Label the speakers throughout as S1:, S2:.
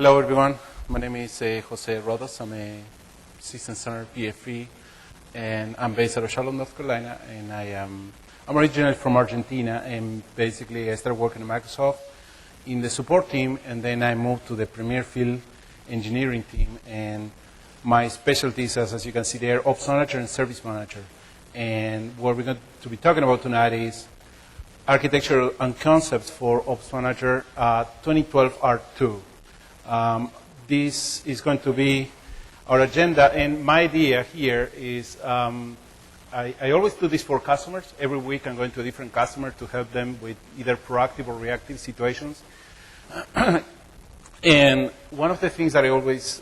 S1: Hello, everyone. My name is Jose Rodas. I'm a System Center PFE, and I'm based out of Charlotte, North Carolina. And I'm originally from Argentina, and basically I started working at Microsoft in the support team, and then I moved to the Premier Field Engineering team. And my specialties, as you can see there, Ops Manager and Service Manager. And what we're going to be talking about tonight is architecture and concepts for Ops Manager 2012 R2. This is going to be our agenda, and my idea here is I always do this for customers. Every week I'm going to a different customer to help them with either proactive or reactive situations. And one of the things that I always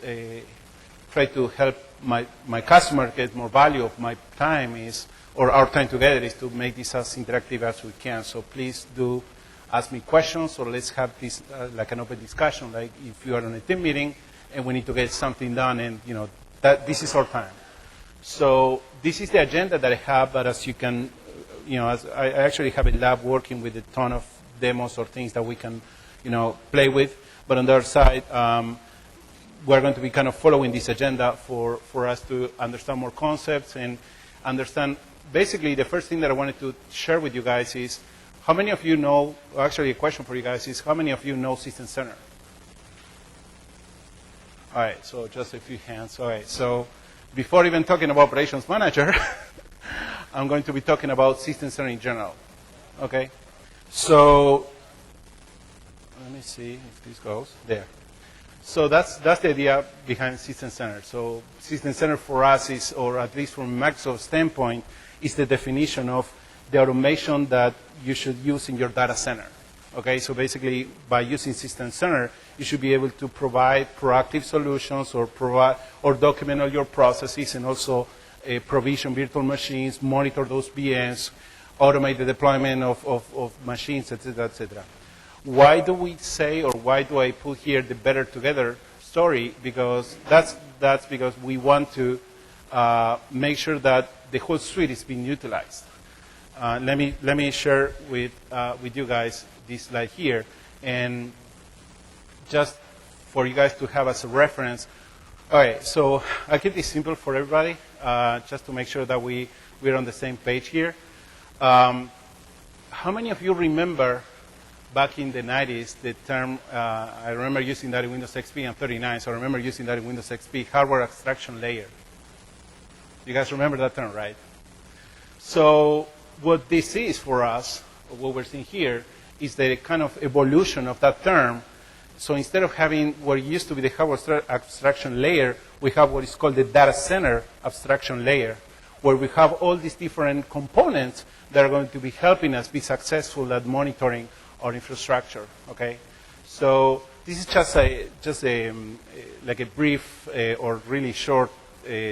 S1: try to help my customer get more value of my time is, or our time together, is to make this as interactive as we can. So please do ask me questions, or let's have this like an open discussion, like if you are on a team meeting and we need to get something done, and that this is our time. So this is the agenda that I have, but as you can, as I actually have a lab working with a ton of demos or things that we can, play with. But on the other side, we're going to be kind of following this agenda for us to understand more concepts and understand. Basically, the first thing that I wanted to share with you guys is, how many of you know, actually a question for you guys is, how many of you know System Center? All right, so just a few hands. All right, so before even talking about Operations Manager, I'm going to be talking about System Center in general, okay? So let me see if this goes. There. So that's the idea behind System Center. So System Center for us is, or at least from Microsoft's standpoint, is the definition of the automation that you should use in your data center. Okay, so basically by using System Center, you should be able to provide proactive solutions or document all your processes, and also provision virtual machines, monitor those VMs, automate the deployment of machines, et cetera, et cetera. Why do we say, or why do I put here the Better Together story? Because that's because we want to make sure that the whole suite is being utilized. Let me share with you guys this slide here, and just for you guys to have as a reference. All right, so I keep this simple for everybody, just to make sure that we're on the same page here. How many of you remember back in the 90s the term? I remember using that in Windows XP and 39, so I remember using that in Windows XP, hardware abstraction layer. You guys remember that term, right? So what this is for us, what we're seeing here, is the kind of evolution of that term. So instead of having what used to be the hardware abstraction layer, we have what is called the data center abstraction layer, where we have all these different components that are going to be helping us be successful at monitoring our infrastructure. Okay, so this is just like a brief or really short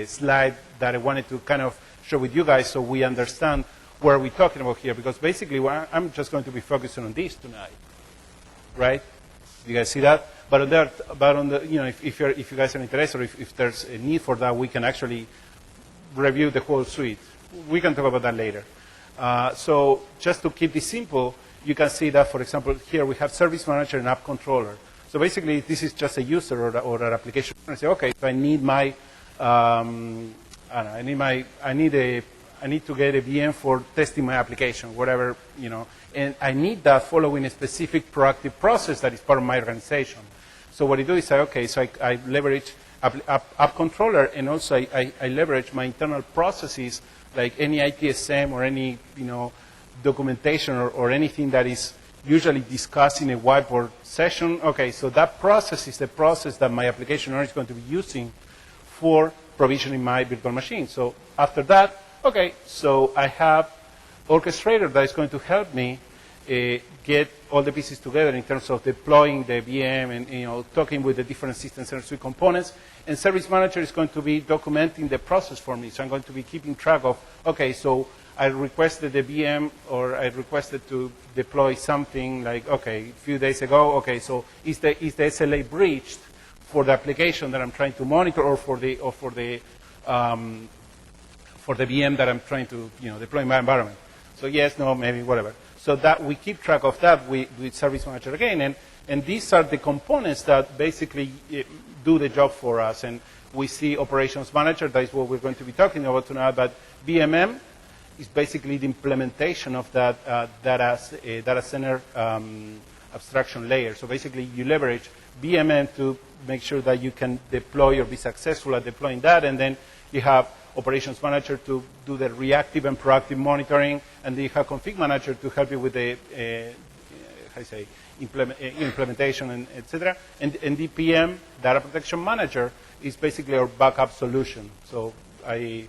S1: slide that I wanted to kind of share with you guys, so we understand what are we talking about here, because basically I'm just going to be focusing on this tonight, right? You guys see that? But on the if you guys are interested, or if there's a need for that, we can actually review the whole suite. We can talk about that later. So just to keep this simple, you can see that, for example, here we have Service Manager and App Controller. So basically, this is just a user or an application. I say, okay, if I need my I need to get a VM for testing my application, whatever, and I need that following a specific proactive process that is part of my organization. So what I do is say, okay, so I leverage App Controller, and also I leverage my internal processes, like any ITSM or any, documentation or anything that is usually discussed in a whiteboard session. Okay, so that process is the process that my application owner is going to be using for provisioning my virtual machine. So after that, okay, so I have Orchestrator that is going to help me get all the pieces together in terms of deploying the VM and talking with the different System Center suite components. And Service Manager is going to be documenting the process for me. So I'm going to be keeping track of, okay, so I requested the VM, or I requested to deploy something like, okay, a few days ago. Okay, so is the SLA breached for the application that I'm trying to monitor, or for the VM that I'm trying to deploy in my environment? So yes, no, maybe, whatever. So that we keep track of that with Service Manager again. And And these are the components that basically do the job for us. And we see Operations Manager, that is what we're going to be talking about tonight, but BMM is basically the implementation of that data center abstraction layer. So basically, you leverage BMM to make sure that you can deploy or be successful at deploying that, and then you have Operations Manager to do the reactive and proactive monitoring, and then you have Config Manager to help you with the implementation, and etc. And DPM, Data Protection Manager, is basically our backup solution. So when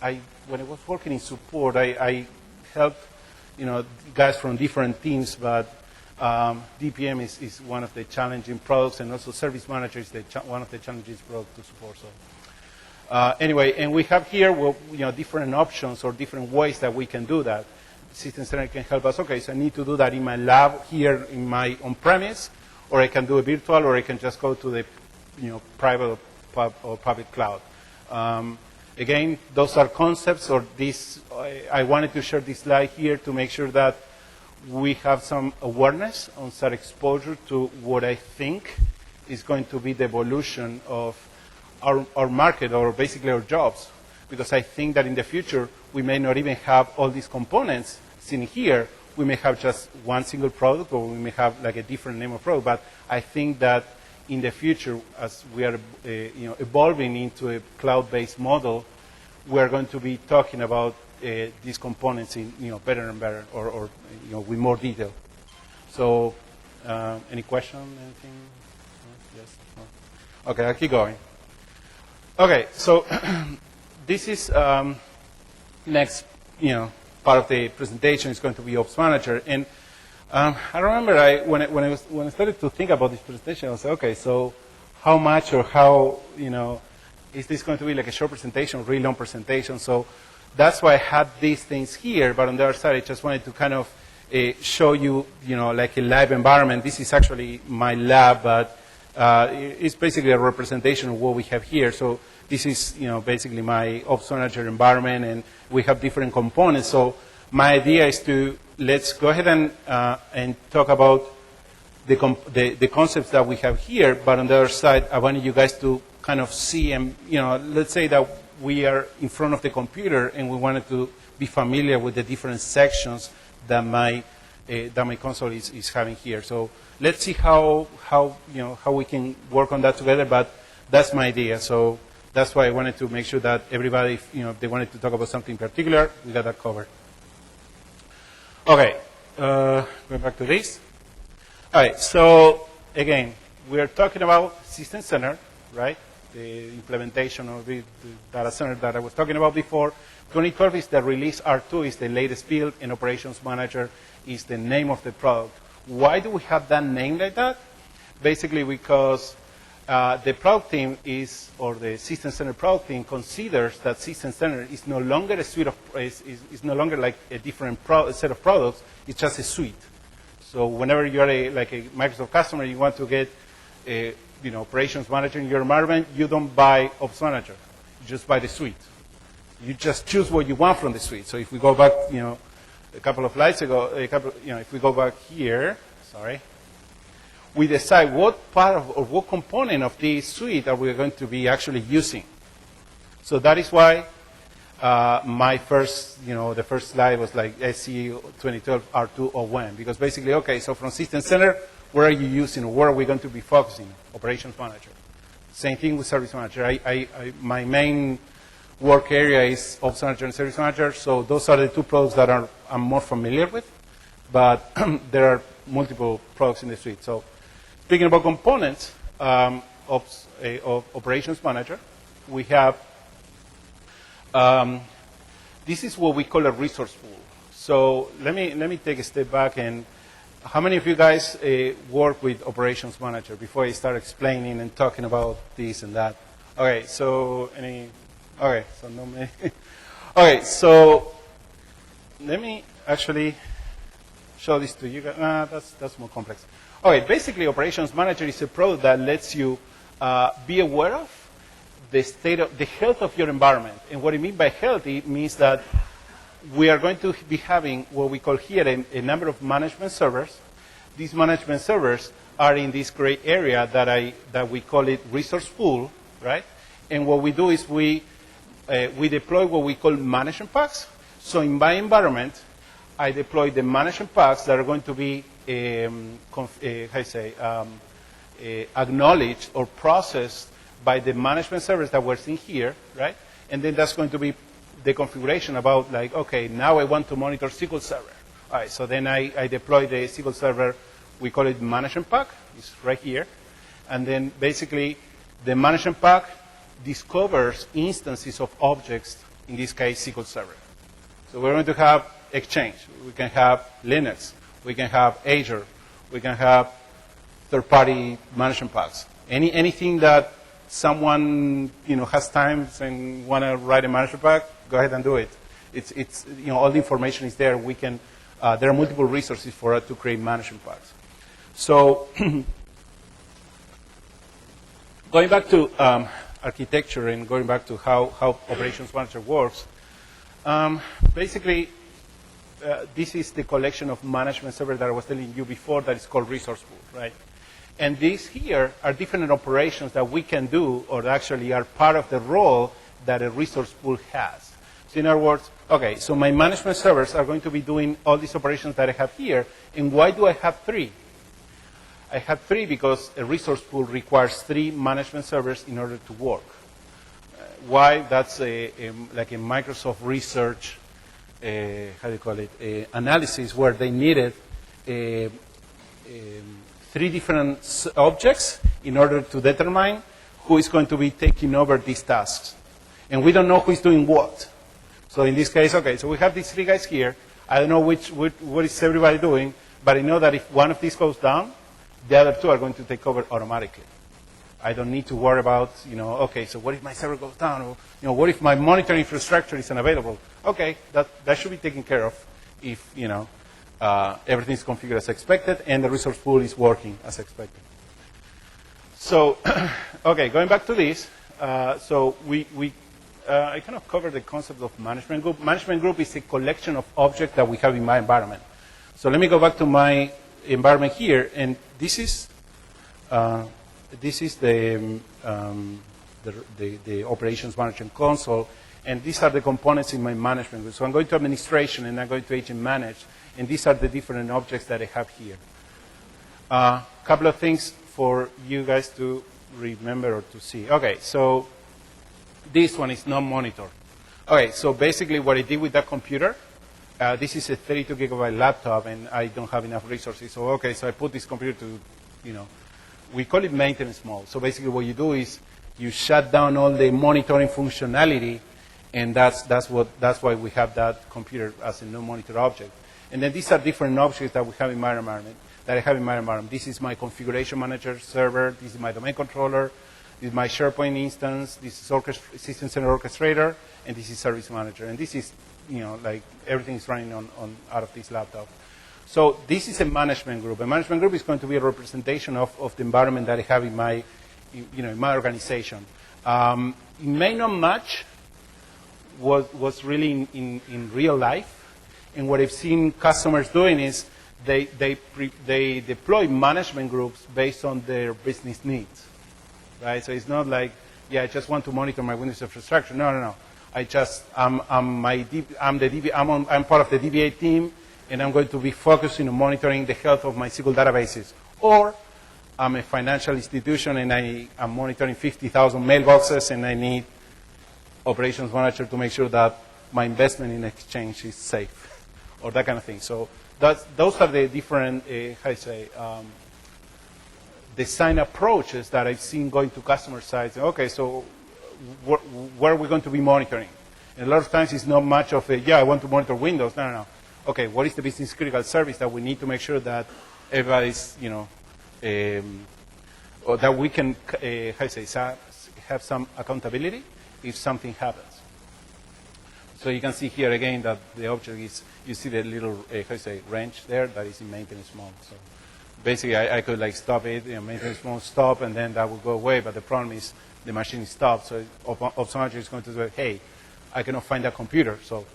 S1: I was working in support, I helped guys from different teams, but DPM is one of the challenging products, and also Service Manager is one of the challenging products to support. So anyway, and we have here different options or different ways that we can do that. System Center can help us. Okay, so I need to do that in my lab here in my on-premise, or I can do a virtual, or I can just go to the private or public cloud. Again, those are concepts, or this. I wanted to share this slide here to make sure that we have some awareness on some exposure to what I think is going to be the evolution of our market, or basically our jobs. Because I think that in the future, we may not even have all these components seen here. We may have just one single product, or we may have like a different name of product. But I think that in the future, as we are evolving into a cloud-based model, we are going to be talking about these components in better and better, or with more detail. So, any question? Anything? Yes. No? Okay, I'll keep going. Okay, so this is next, part of the presentation is going to be Ops Manager, and I remember when I started to think about this presentation, I was like, okay, so how much or how is this going to be like a short presentation, or really long presentation? So that's why I had these things here, but on the other side, I just wanted to kind of show you, like a live environment. This is actually my lab, but it's basically a representation of what we have here. So this is, basically my Ops Manager environment, and we have different components. So my idea is let's go ahead and talk about the concepts that we have here, but on the other side, I wanted you guys to kind of see, and let's say that we are in front of the computer, and we wanted to be familiar with the different sections that my console is having here. So let's see how we can work on that together. But that's my idea. So that's why I wanted to make sure that everybody, if they wanted to talk about something particular, we got that covered. Okay, going back to this. All right. So again, we are talking about System Center, right? The implementation of the data center that I was talking about before. 2012 is the release. R2 is the latest build, and Operations Manager is the name of the product. Why do we have that name like that? Basically because the product team or the System Center product team considers that System Center is no longer a suite of, is no longer like a different set of products. It's just a suite. So whenever you're like a Microsoft customer, you want to get a Operations Manager in your environment, you don't buy Ops Manager. You just buy the suite. You just choose what you want from the suite. So if we go back, a couple of slides ago, if we go back here, we decide what part of, or what component of this suite are we going to be actually using. So that is why my first, the first slide was like SC 2012 R2 OWM, because basically, okay, so from System Center, where are you using, where are we going to be focusing? Operations Manager. Same thing with Service Manager. My main work area is Ops Manager and Service Manager, so those are the two products that I'm more familiar with, but there are multiple products in the suite. So speaking about components of Operations Manager, we have, this is what we call a resource pool. So let me take a step back, and how many of you guys work with Operations Manager before I start explaining and talking about this and that? Okay, so okay, so no many. Okay, so let me actually show this to you guys. That's more complex. Okay, basically, Operations Manager is a product that lets you be aware of the health of your environment. And what I mean by health, it means that we are going to be having what we call here a number of management servers these management servers are in this gray area that we call it resource pool, right? And what we do is we deploy what we call management packs. So in my environment, I deploy the management packs that are going to be acknowledged or processed by the management servers that we're seeing here, right? And then that's going to be the configuration about like, okay, now I want to monitor SQL Server. All right, so then I deploy the SQL Server. We call it management pack. It's right here. And then basically the management pack discovers instances of objects, in this case SQL Server. So we're going to have Exchange. We can have Linux. We can have Azure. We can have third-party management packs. Anything that someone has time and want to write a management pack, go ahead and do it. It's all the information is there. We can there are multiple resources for us to create management packs. So going back to architecture and going back to how Operations Manager works, basically this is the collection of management servers that I was telling you before that is called resource pool, right? And these here are different operations that we can do or actually are part of the role that a resource pool has. So in other words, okay, so my management servers are going to be doing all these operations that I have here. And why do I have 3? I have 3 because a resource pool requires 3 management servers in order to work. Why? That's like a Microsoft research, how do you call it, analysis where they needed 3 different objects in order to determine who is going to be taking over these tasks. And we don't know who is doing what. So in this case, okay, so we have these 3 guys here. I don't know what is everybody doing, but I know that if one of these goes down, the other 2 are going to take over automatically. I don't need to worry about, okay, so what if my server goes down? Or, what if my monitoring infrastructure is unavailable? Okay, that should be taken care of if, everything is configured as expected and the resource pool is working as expected. So, okay, going back to this, so I kind of covered the concept of management group. Management group is a collection of objects that we have in my environment. So let me go back to my environment here, and this is the Operations Management Console, and these are the components in my management group. So I'm going to administration, and I'm going to agent manage, and these are the different objects that I have here. A couple of things for you guys to remember or to see. Okay, so this one is non-monitor. Okay, so basically what I did with that computer, this is a 32 gigabyte laptop, and I don't have enough resources. So okay, so I put this computer to, we call it maintenance mode. So basically what you do is you shut down all the monitoring functionality, and that's why we have that computer as a non-monitor object. And then these are different objects that we have in my environment, This is my configuration manager server. This is my domain controller. This is my SharePoint instance. This is System Center Orchestrator, and this is Service Manager. And this is, like everything is running out of this laptop. So this is a management group. A management group is going to be a representation of the environment that I have in my, in my organization. It may not match what's really in real life. And what I've seen customers doing is they deploy management groups based on their business needs, right? So it's not like, I just want to monitor my Windows infrastructure. No. I'm part of the DBA team, and I'm going to be focusing on monitoring the health of my SQL databases. Or I'm a financial institution, and I'm monitoring 50,000 mailboxes, and I need operations manager to make sure that my investment in Exchange is safe, or that kind of thing. So those are the different, design approaches that I've seen going to customer sites. Okay, so where are we going to be monitoring? And a lot of times it's not much of a, I want to monitor Windows. No. Okay, what is the business critical service that we need to make sure that everybody's, or that we can, have some accountability if something happens. So you can see here again that the object is, you see the little, wrench there that is in maintenance mode. So basically I could stop it, maintenance mode stop, and then that will go away. But the problem is the machine is stopped. So Ops Manager is going to say, hey, I cannot find that computer. So,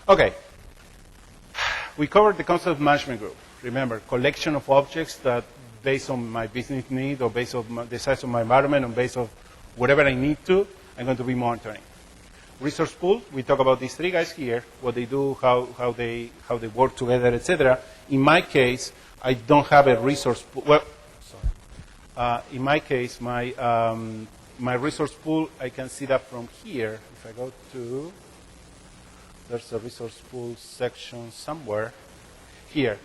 S1: okay. We covered the concept of management group. remember, collection of objects that based on my business need or based on the size of my environment and based on whatever I need to, I'm going to be monitoring. Resource pool, we talk about these three guys here, what they do, how they work together, etc. In my case, I don't have a resource pool. Well, sorry. In my case, my resource pool, I can see that from here. If I go to, there's a resource pool section somewhere here.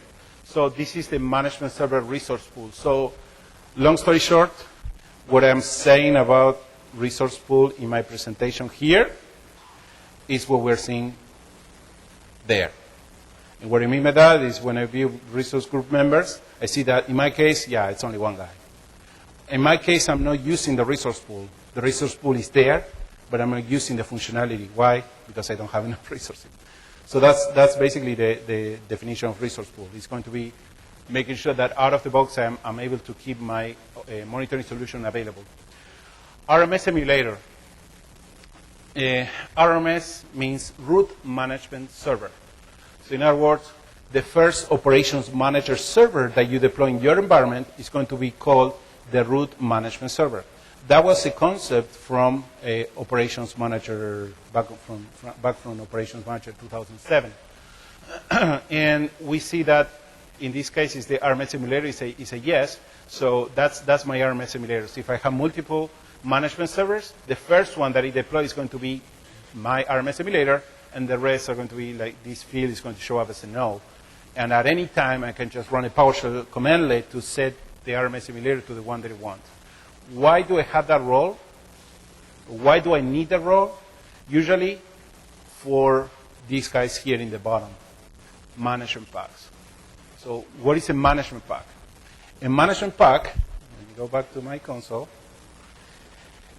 S1: So this is the management server resource pool. So long story short, what I'm saying about resource pool in my presentation here is what we're seeing there. And what I mean by that is when I view resource group members, I see that in my case, yeah, it's only one guy. In my case, I'm not using the resource pool. The resource pool is there, but I'm not using the functionality. Why? Because I don't have enough resources. So that's basically the definition of resource pool. It's going to be making sure that out of the box, I'm able to keep my monitoring solution available. RMS emulator. RMS means root management server. So in other words, the first operations manager server that you deploy in your environment is going to be called the root management server. That was a concept from operations manager, back from operations manager 2007. And we see that in this case is the RMS emulator is a yes. So that's my RMS emulator. So if I have multiple management servers, the first one that I deploy is going to be my RMS emulator, and the rest are going to be like this field is going to show up as a no. And at any time, I can just run a PowerShell commandlet to set the RMS emulator to the one that I want. Why do I have that role? Why do I need that role? Usually for these guys here in the bottom, management packs. So what is a management pack? A management pack, let me go back to my console.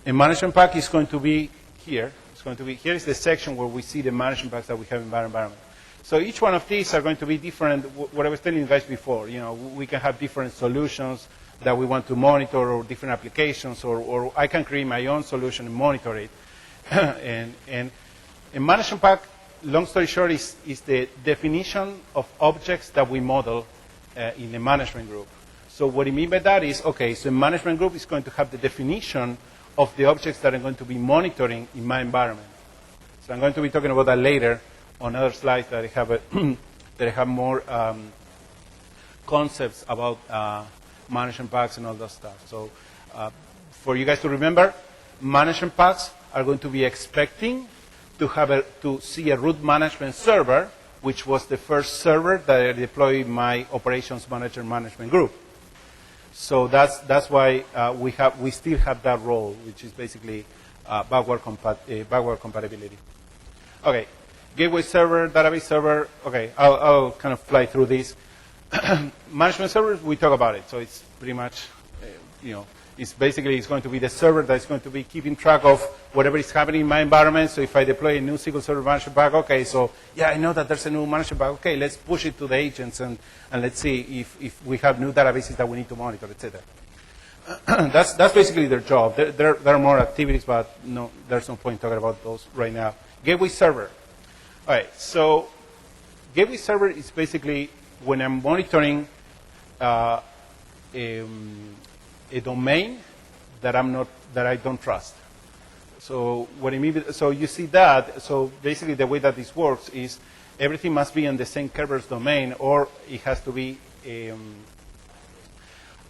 S1: A management pack is going to be here. It's going to be, here is the section where we see the management packs that we have in our environment. So each one of these are going to be different. What I was telling you guys before, you know, we can have different solutions that we want to monitor or different applications, or I can create my own solution and monitor it. and a management pack, long story short, is the definition of objects that we model in the management group. So what I mean by that is, okay, so the management group is going to have the definition of the objects that I'm going to be monitoring in my environment. So I'm going to be talking about that later on other slides that I have, that I have more concepts about management packs and all that stuff. So for you guys to remember, management packs are going to be expecting to see a root management server, which was the first server that I deployed my operations manager management group. So that's why we still have that role, which is basically backward compatibility. Okay, gateway server, database server. Okay, I'll kind of fly through these. Management servers, we talk about it. So it's pretty much, it's going to be the server that's going to be keeping track of whatever is happening in my environment. So if I deploy a new SQL Server management pack, okay, so yeah, I know that there's a new management pack. Okay, let's push it to the agents and let's see if we have new databases that we need to monitor, etc. That's basically their job. There are more activities, but no, there's no point talking about those right now. Gateway server. All right, so gateway server is basically when I'm monitoring a domain that I don't trust. So what I mean, so you see that. So basically, the way that this works is everything must be in the same Kerberos domain, or it has to be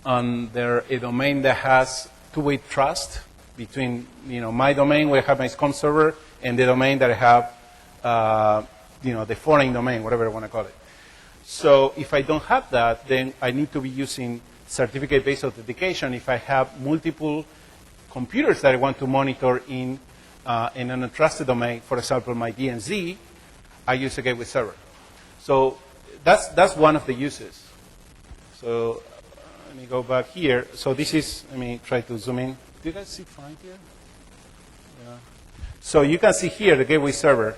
S1: under a domain that has two-way trust between my domain where I have my SCOM server and the domain that I have the foreign domain, whatever I want to call it. So if I don't have that, then I need to be using certificate-based authentication. If I have multiple computers that I want to monitor in an untrusted domain, for example, my DNZ, I use a gateway server. So that's one of the uses. So let me go back here. So this is, let me try to zoom in. Do you guys see fine here? Yeah. So you can see here the gateway server.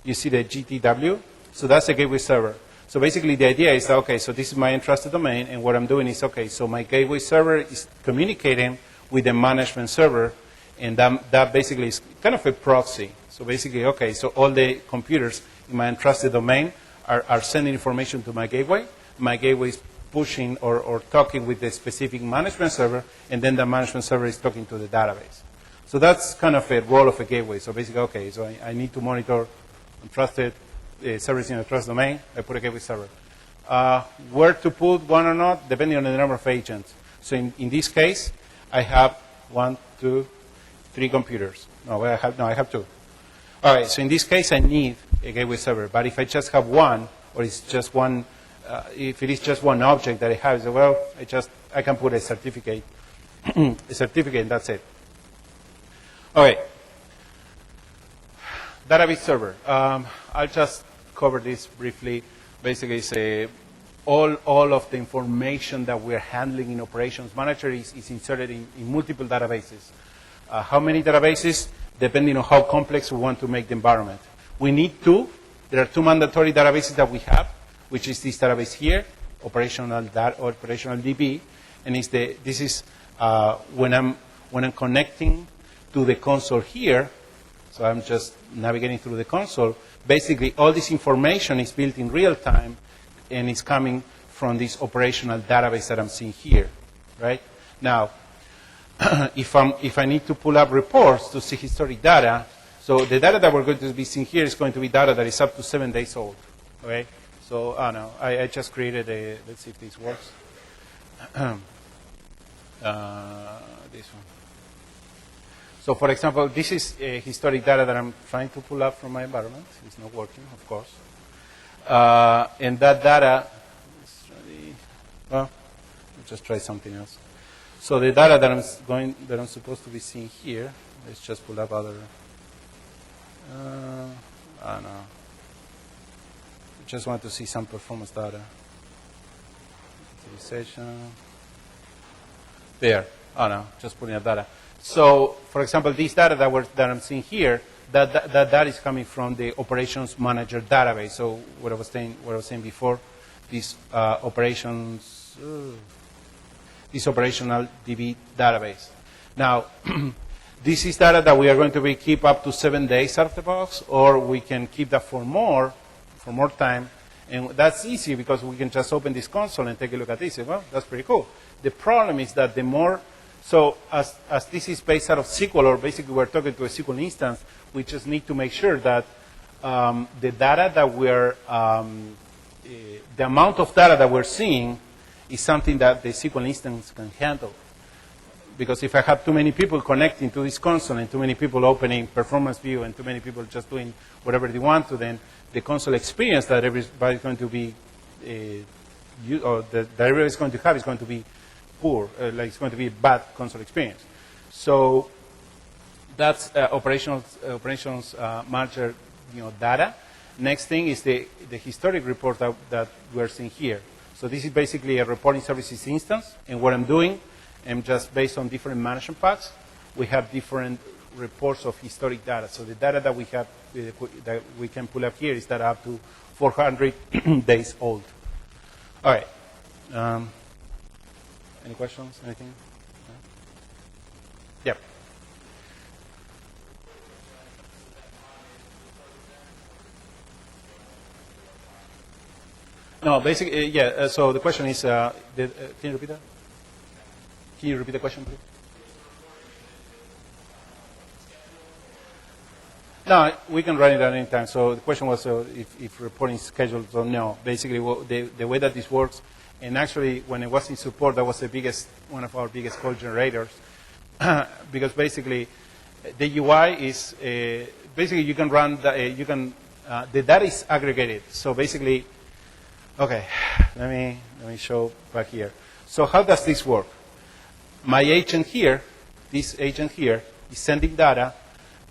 S1: You see the GTW. So that's a gateway server. So basically the idea is that, okay, so this is my entrusted domain, and what I'm doing is, okay, so my gateway server is communicating with the management server, and that basically is kind of a proxy. So basically, okay, so all the computers in my entrusted domain are sending information to my gateway. my gateway is pushing or talking with the specific management server, and then the management server is talking to the database. So that's kind of a role of a gateway. So basically, okay, so I need to monitor trusted service in a trust domain. I put a gateway server. Where to put one or not, depending on the number of agents. So in this case, I have 1, 2, 3 computers. No, I have 2. All right, so in this case, I need a gateway server. But if I just have one, or it's just one, if it is just one object that I have, well, I can put a certificate, and that's it. All right, database server. I'll just cover this briefly. Basically, it's all of the information that we're handling in Operations Manager is inserted in multiple databases. How many databases? Depending on how complex we want to make the environment. We need 2. There are 2 mandatory databases that we have, which is this database here, operational DB, and this is when I'm connecting to the console here. So I'm just navigating through the console. Basically, all this information is built in real time, and it's coming from this operational database that I'm seeing here, right? Now, if I need to pull up reports to see historic data, so the data that we're going to be seeing here is going to be data that is up to 7 days old, okay? So, no, I just created let's see if this works. This one. So, for example, this is historic data that I'm trying to pull up from my environment. It's not working, of course. And that data is really, well, let's just try something else. So the data that I'm supposed to be seeing here, let's just pull up other. I don't know. I just want to see some performance data. Utilization. There. Oh no, just putting up data. So, for example, this data that I'm seeing here, that is coming from the Operations Manager database. So, what I was saying before, this this operational DB database. Now, this is data that we are going to keep up to 7 days out of the box, or we can keep that for more time. And that's easy because we can just open this console and take a look at this. Well, that's pretty cool. The problem is that the more, so as this is based out of SQL, or basically we're talking to a SQL instance, we just need to make sure that the data that the amount of data that we're seeing is something that the SQL instance can handle. Because if I have too many people connecting to this console and too many people opening performance view and too many people just doing whatever they want to, then the console experience that everybody's going to be, that everybody's going to have is going to be poor, like it's going to be a bad console experience. So that's operations manager, data. Next thing is the historic report that we're seeing here. So this is basically a reporting services instance, and what I'm doing, I'm just based on different management packs, we have different reports of historic data. So the data that we have that we can pull up here is that up to 400 days old. All right. Any questions? Anything? No? Yep. No, basically, yeah. So the question is, can you repeat that? Can you repeat the question, please? No, we can run it at any time. So the question was if reporting is scheduled or no. Basically, the way that this works, and actually when it was in support, that was one of our biggest code generators, because basically the UI is basically you can run the data is aggregated. So basically, okay, let me show back here. So how does this work? My agent here, this agent here, is sending data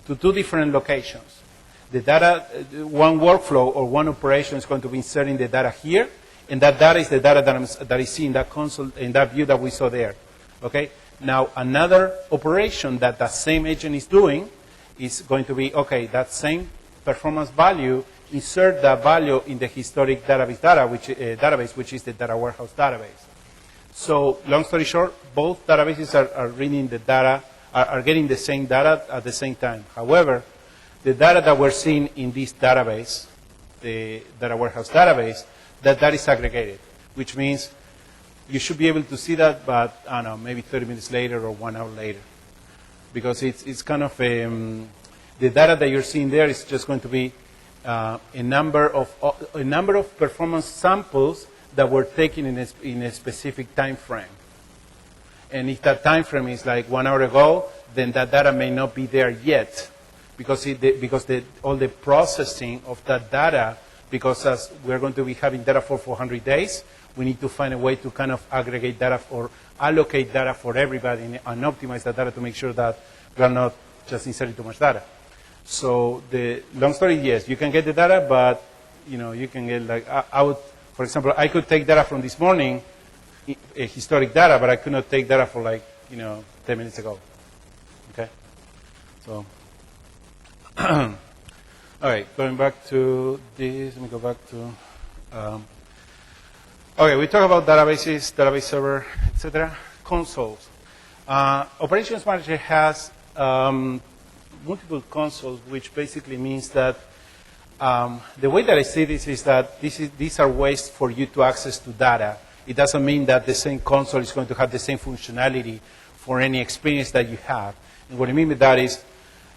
S1: to 2 different locations. The data, one workflow or one operation is going to be inserting the data here, and that data is the data that is seen in that console, in that view that we saw there. Okay. Now another operation that the same agent is doing is going to be, okay, that same performance value, insert that value in the historic database, which is the data warehouse database. So long story short, both databases are reading the data, are getting the same data at the same time. However, the data that we're seeing in this database, the data warehouse database, that is aggregated. which means you should be able to see that, but I don't know, maybe 30 minutes later or 1 hour later. Because it's kind of the data that you're seeing there is just going to be a number of performance samples that were taken in a specific time frame. And if that time frame is like 1 hour ago, then that data may not be there yet, because all the processing of that data, because as we're going to be having data for 400 days, we need to find a way to kind of aggregate data or allocate data for everybody and optimize that data to make sure that we're not just inserting too much data. So the long story, yes, you can get the data, but you can get like, for example, I could take data from this morning, historic data, but I could not take data for like, 10 minutes ago. Okay? So, all right, going back to this, let me go back to, okay, we talk about databases, database server, etc. Consoles. Operations Manager has multiple consoles, which basically means that the way that I see this is that these are ways for you to access to data. It doesn't mean that the same console is going to have the same functionality for any experience that you have. And what I mean by that is,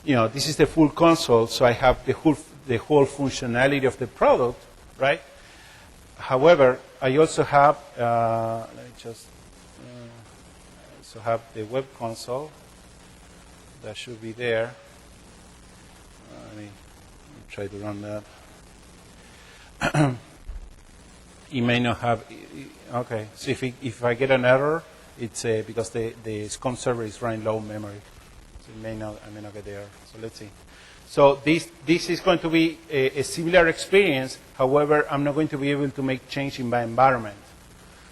S1: this is the full console, so I have the whole functionality of the product, right? However, I also have, let me just, also have the web console that should be there. Let me try to run that. It may not have, okay, so if I get an error, it's because the SCOM server is running low memory. So I may not get the error. So let's see. So this is going to be a similar experience. However, I'm not going to be able to make change in my environment.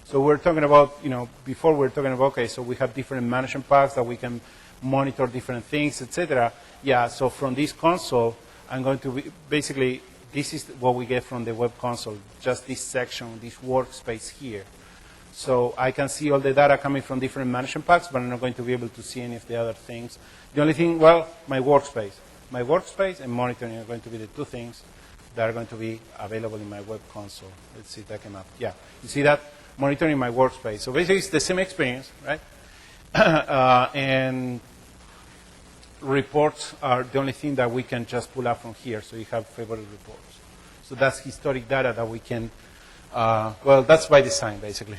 S1: So we're talking about, before we're talking about, okay, so we have different management packs that we can monitor different things, etc. Yeah, so from this console, I'm going to be, basically, this is what we get from the web console, just this section, this workspace here. So I can see all the data coming from different management packs, but I'm not going to be able to see any of the other things. The only thing, well, my workspace. My workspace and monitoring are going to be the two things that are going to be available in my web console. Let's see if that came up. Yeah, you see that? Monitoring my workspace. So basically, it's the same experience, right? And reports are the only thing that we can just pull up from here. So you have favorite reports. So that's historic data that we can, well, that's by design, basically.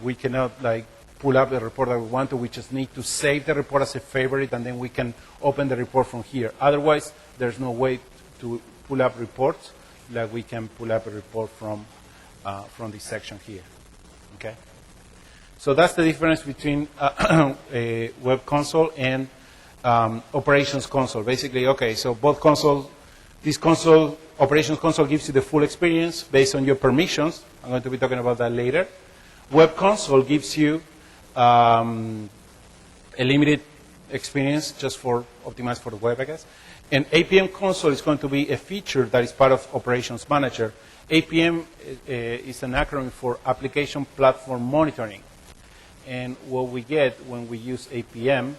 S1: We cannot, like, pull up the report that we want to. We just need to save the report as a favorite, and then we can open the report from here. Otherwise, there's no way to pull up reports like we can pull up a report from this section here. Okay? So that's the difference between a web console and operations console. Basically, okay, so both consoles, this console, operations console gives you the full experience based on your permissions. I'm going to be talking about that later. Web console gives you a limited experience just for optimized for the web, I guess. And Apm Console is going to be a feature that is part of Operations Manager. Apm is an acronym for Application Platform Monitoring. And what we get when we use Apm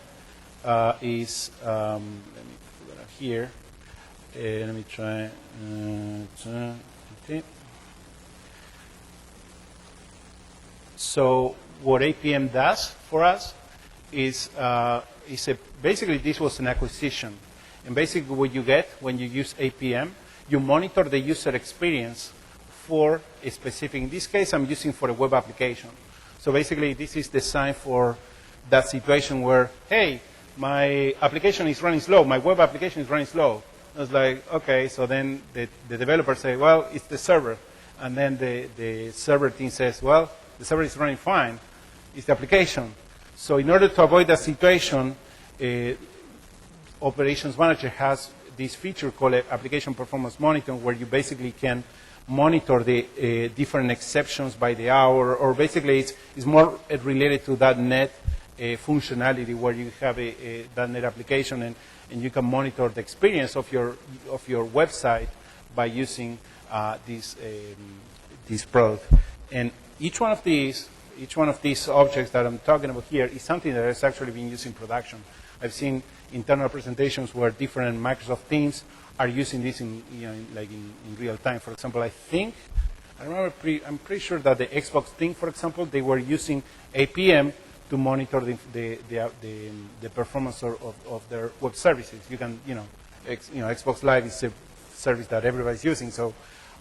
S1: is, let me put it here. Let me try. So what Apm does for us is basically this was an acquisition. And basically what you get when you use Apm, you monitor the user experience for a specific, in this case I'm using for a web application. So basically this is designed for that situation where, hey, my application is running slow, my web application is running slow. It's like, okay, so then the developers say, well, it's the server. And then the server team says, well, the server is running fine, it's the application. So in order to avoid that situation, Operations Manager has this feature called Application Performance Monitoring, where you basically can monitor the different exceptions by the hour, or basically it's more related to that .NET functionality where you have a .NET application and you can monitor the experience of your website by using this product. And each one of these objects that I'm talking about here is something that has actually been used in production. I've seen internal presentations where different Microsoft teams are using this in real time. For example, I think I remember, I'm pretty sure that the Xbox thing, for example, they were using APM to monitor the performance of their web services. You can, Xbox Live is a service that everybody's using. So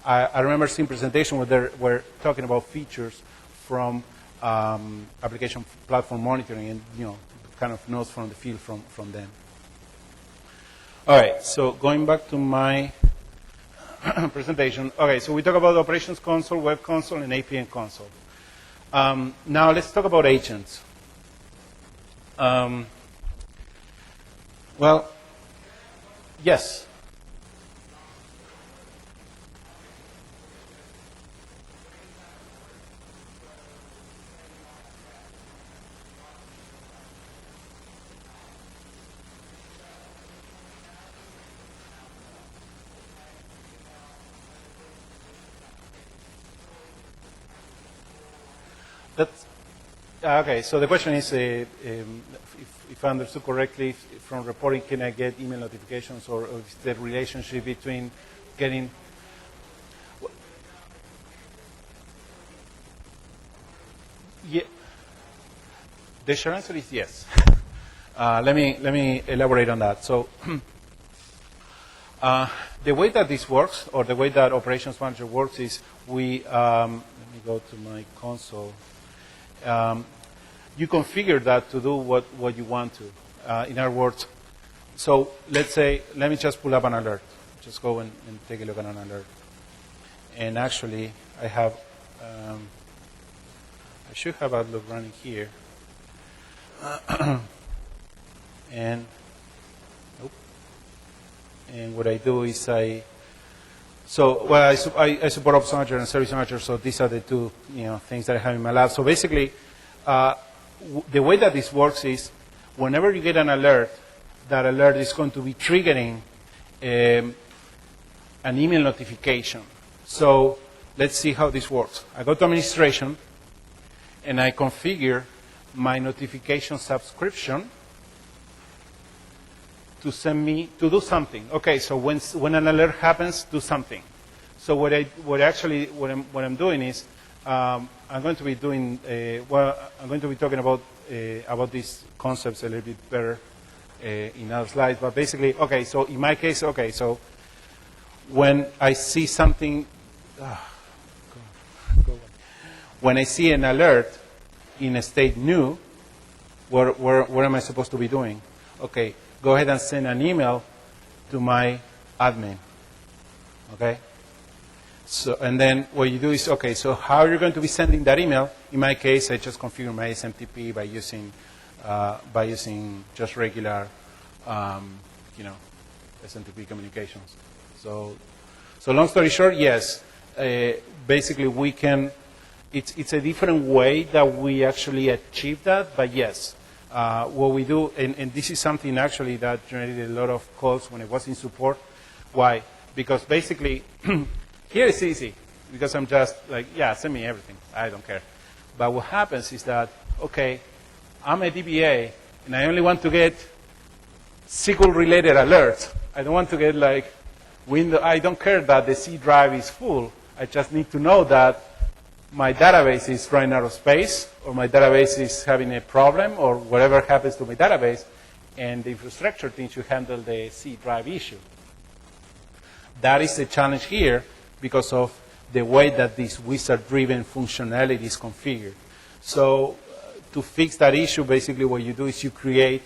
S1: I remember seeing presentation where they were talking about features from application platform monitoring and, kind of notes from the field from them. All right, so going back to my presentation. Okay, so we talk about Operations Console, Web Console, and Apm Console. Now let's talk about agents. Well, yes. That's okay. So the question is, if I understood correctly, from reporting, can I get email notifications, or is the relationship between getting? Yeah. The short answer is yes. Let me elaborate on that. So. The way that this works, or the way that Operations Manager works, is let me go to my console. You configure that to do what you want to. In other words, so let's say, let me just pull up an alert. Just go and take a look at an alert. And actually, I have, I should have Outlook running here. And what I do is I support Ops Manager and Service Manager, so these are the two things that I have in my lab. So basically, the way that this works is whenever you get an alert, that alert is going to be triggering an email notification. So let's see how this works. I go to administration, and I configure my notification subscription to send me to do something. Okay, so when an alert happens, do something. So what I'm doing is I'm going to be doing I'm going to be talking about these concepts a little bit better in other slides. But basically, okay. So in my case, okay. So when I see something, when I see an alert in a state new, what am I supposed to be doing? Okay. Go ahead and send an email to my admin, okay? So, and then what you do is, okay, so how are you going to be sending that email? In my case, I just configure my SMTP by using just regular, SMTP communications. So long story short, yes, basically we can, it's a different way that we actually achieve that, but yes. What we do, and this is something actually that generated a lot of calls when it was in support. Why? Because basically, here it's easy, because I'm just like, yeah, send me everything. I don't care. But what happens is that, okay, I'm a DBA, and I only want to get SQL-related alerts. I don't want to get like I don't care that the C drive is full. I just need to know that my database is running out of space, or my database is having a problem, or whatever happens to my database, and the infrastructure team should handle the C drive issue. That is the challenge here because of the way that this wizard-driven functionality is configured. So to fix that issue, basically what you do is you create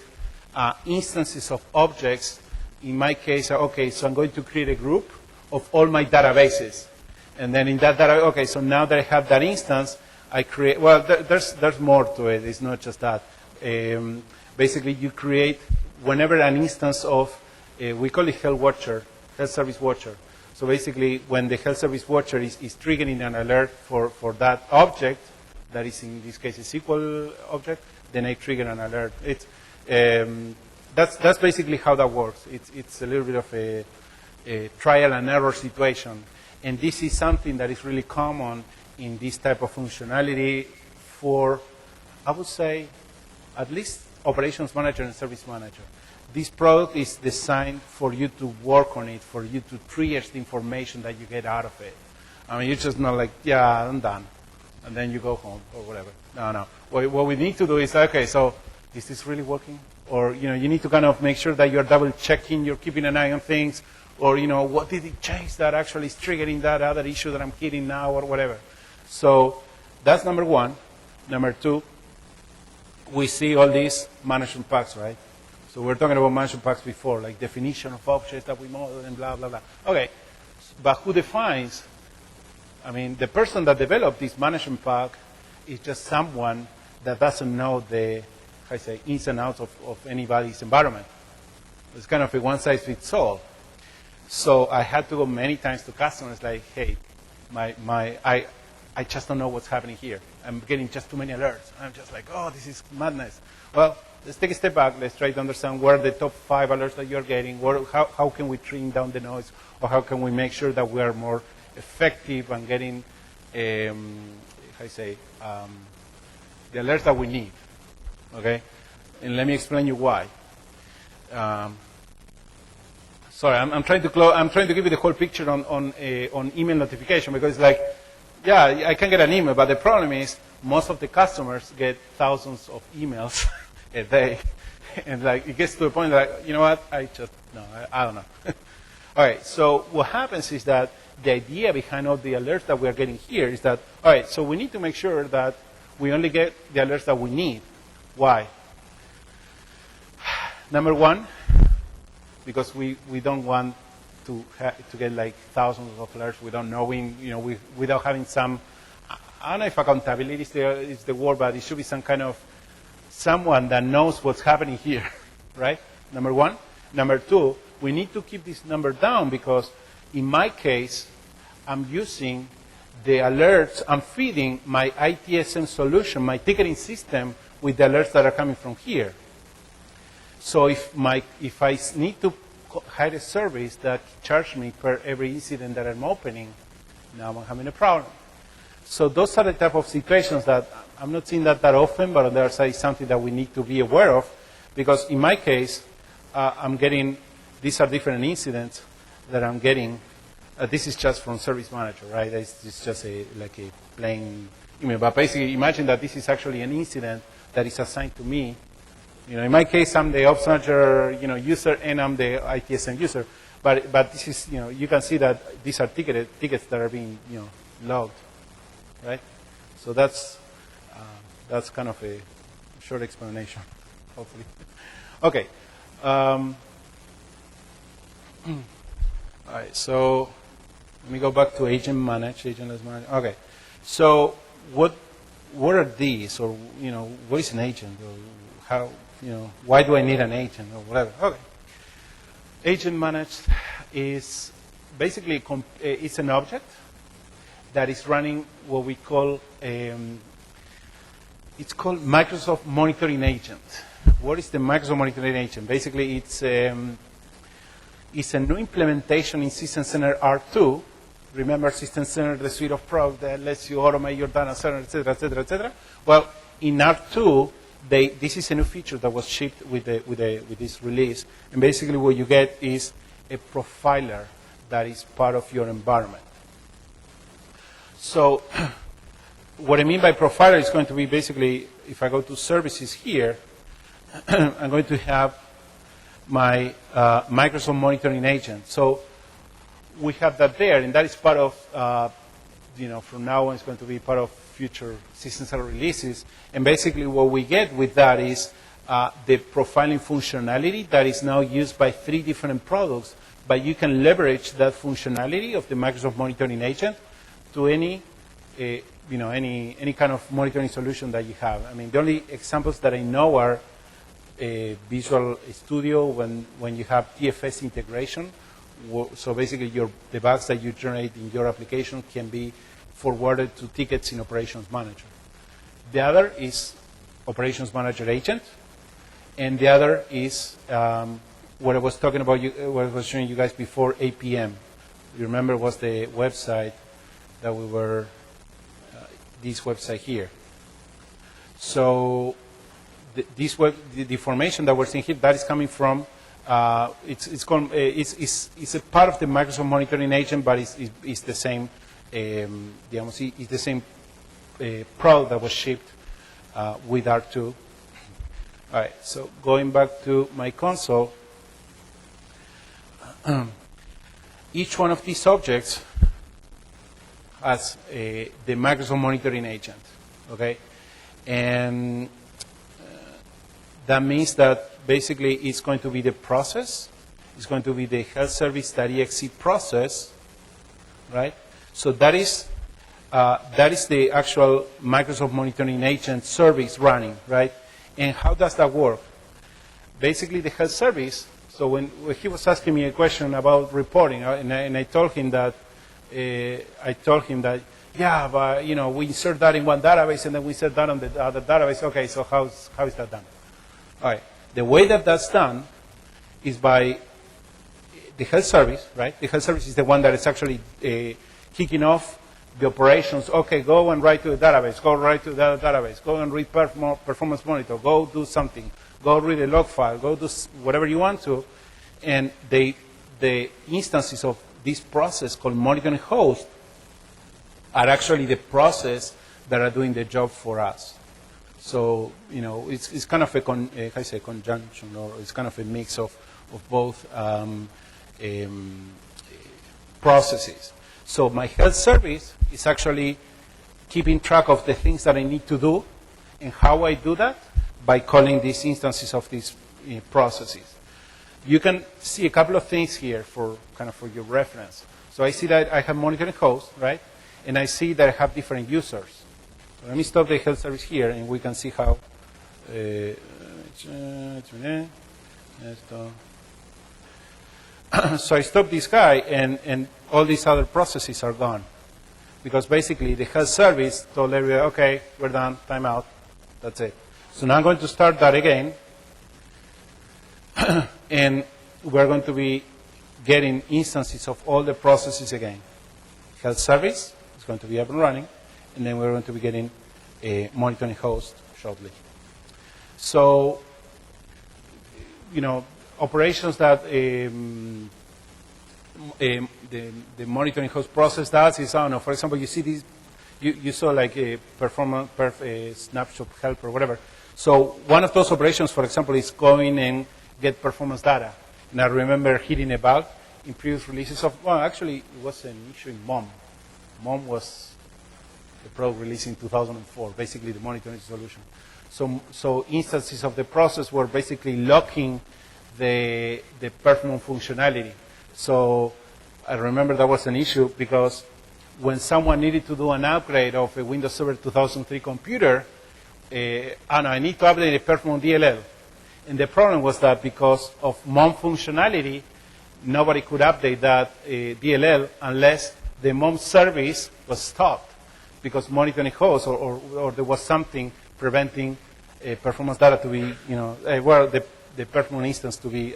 S1: instances of objects. In my case, okay, so I'm going to create a group of all my databases. And then in that database, okay, so now that I have that instance, I create, well, there's more to it. It's not just that. Basically, you create, whenever an instance of, we call it Health Service Watcher. So basically, when the Health Service Watcher is triggering an alert for that object, that is in this case a SQL object, then I trigger an alert. That's basically how that works. It's a little bit of a trial and error situation. And this is something that is really common in this type of functionality for, I would say, at least Operations Manager and Service Manager. This product is designed for you to work on it, for you to triage the information that you get out of it. I mean, you're just not like, yeah, I'm done. And then you go home or whatever. No. What we need to do is, okay, so is this really working? Or, you need to kind of make sure that you're double checking, you're keeping an eye on things, or, what did it change that actually is triggering that other issue that I'm hitting now or whatever. So that's number one. Number two, we see all these management packs, right? So we're talking about management packs before, like definition of objects that we model and blah, blah, blah. Okay, but who defines? I mean, the person that developed this management pack is just someone that doesn't know the, how I say, ins and outs of anybody's environment. It's kind of a one-size-fits-all. So I had to go many times to customers like, hey, I just don't know what's happening here. I'm getting just too many alerts. I'm just like, oh, this is madness. Well, let's take a step back. Let's try to understand where the top 5 alerts that you're getting, how can we trim down the noise, or how can we make sure that we are more effective and getting, how I say, the alerts that we need. Okay? And let me explain you why. Sorry, I'm trying to give you the whole picture on email notification, because it's like, yeah, I can get an email, but the problem is most of the customers get thousands of emails a day, and like it gets to the point that, you know what, I don't know. All right, so what happens is that the idea behind all the alerts that we are getting here is that, all right, so we need to make sure that we only get the alerts that we need. Why? Number one, because we don't want to get like thousands of alerts without knowing, without having some, I don't know if accountability is the word, but it should be some kind of someone that knows what's happening here, right? Number one. Number two, we need to keep this number down, because in my case, I'm using the alerts, I'm feeding my ITSM solution, my ticketing system, with the alerts that are coming from here. So if I need to hire a service that charges me per every incident that I'm opening, now I'm having a problem. So those are the type of situations that I'm not seeing that often, but on the other side, something that we need to be aware of, because in my case, I'm getting, these are different incidents that I'm getting. This is just from Service Manager, right? It's just like a plain email. But basically, imagine that this is actually an incident that is assigned to me. In my case, I'm the Ops Manager, user, and I'm the ITSM user. But this is, you can see that these are tickets that are being, logged, right? So that's kind of a short explanation, hopefully. Okay. All right. So let me go back to agentless manage. Okay. So what are these, or what is an agent, or how? Why do I need an agent or whatever? Okay. Agent managed is basically it's an object that is running what we call it's called Microsoft Monitoring Agent. What is the Microsoft Monitoring Agent? Basically, it's a new implementation in System Center R2. Remember System Center, the suite of products that lets you automate your data center, et cetera, et cetera, et cetera. Well, in R2, this is a new feature that was shipped with this release. And basically what you get is a profiler that is part of your environment. So what I mean by profiler is going to be basically, if I go to services here, I'm going to have my Microsoft Monitoring Agent. So we have that there, and that is part of, from now on it's going to be part of future System Center releases. And basically what we get with that is the profiling functionality that is now used by 3 different products, but you can leverage that functionality of the Microsoft Monitoring Agent to any kind of monitoring solution that you have. I mean, the only examples that I know are Visual Studio when you have TFS integration. So basically the bugs that you generate in your application can be forwarded to tickets in Operations Manager. The other is Operations Manager Agent, and the other is what I was talking about, what I was showing you guys before, APM. You remember was the website that we were, this website here. So the information that we're seeing here, that is coming from, it's a part of the Microsoft Monitoring Agent, but it's the same digamos, is the same product that was shipped with R2. All right, so going back to my console, each one of these objects has the Microsoft monitoring agent, okay? And that means that basically it's going to be the process, it's going to be the health service.exe process, right? So that is the actual Microsoft monitoring agent service running, right? And how does that work? Basically, the health service, so when he was asking me a question about reporting, and I told him that, yeah, but, you know, we insert that in one database and then we insert that on the other database. Okay, so how is that done? All right, the way that that's done is by the health service, right? The health service is the one that is actually kicking off the operations. Okay, go and write to the database. Go write to the other database. Go and read performance monitor. Go do something. Go read a log file. Go do whatever you want to. And the instances of this process called monitoring host are actually the process that are doing the job for us. So, you know, it's kind of a conjunction, or it's kind of a mix of both processes. So my health service is actually keeping track of the things that I need to do, and how I do that by calling these instances of these processes. You can see a couple of things here for your reference. So I see that I have monitoring host, right? And I see that I have different users. So let me stop the health service here, and we can see how. So I stop this guy, and all these other processes are gone. Because basically the health service told everybody, okay, we're done, time out, that's it. So now I'm going to start that again, and we're going to be getting instances of all the processes again. Health service is going to be up and running, and then we're going to be getting a monitoring host shortly. So, you know, operations that the monitoring host process does is, I don't know, for example, you see these, you saw like a performance, snapshot help or whatever. So one of those operations, for example, is going and get performance data. And I remember hitting a bug in previous releases of, well, actually, it was an issue in MOM. MOM was the product released in 2004, basically the monitoring solution. So instances of the process were basically locking the performance functionality. So I remember that was an issue because when someone needed to do an upgrade of a Windows Server 2003 computer, I need to update the performance DLL. And the problem was that because of MOM functionality, nobody could update that DLL unless the MOM service was stopped, because monitoring host or there was something preventing performance data to be, you know, the performance instance to be,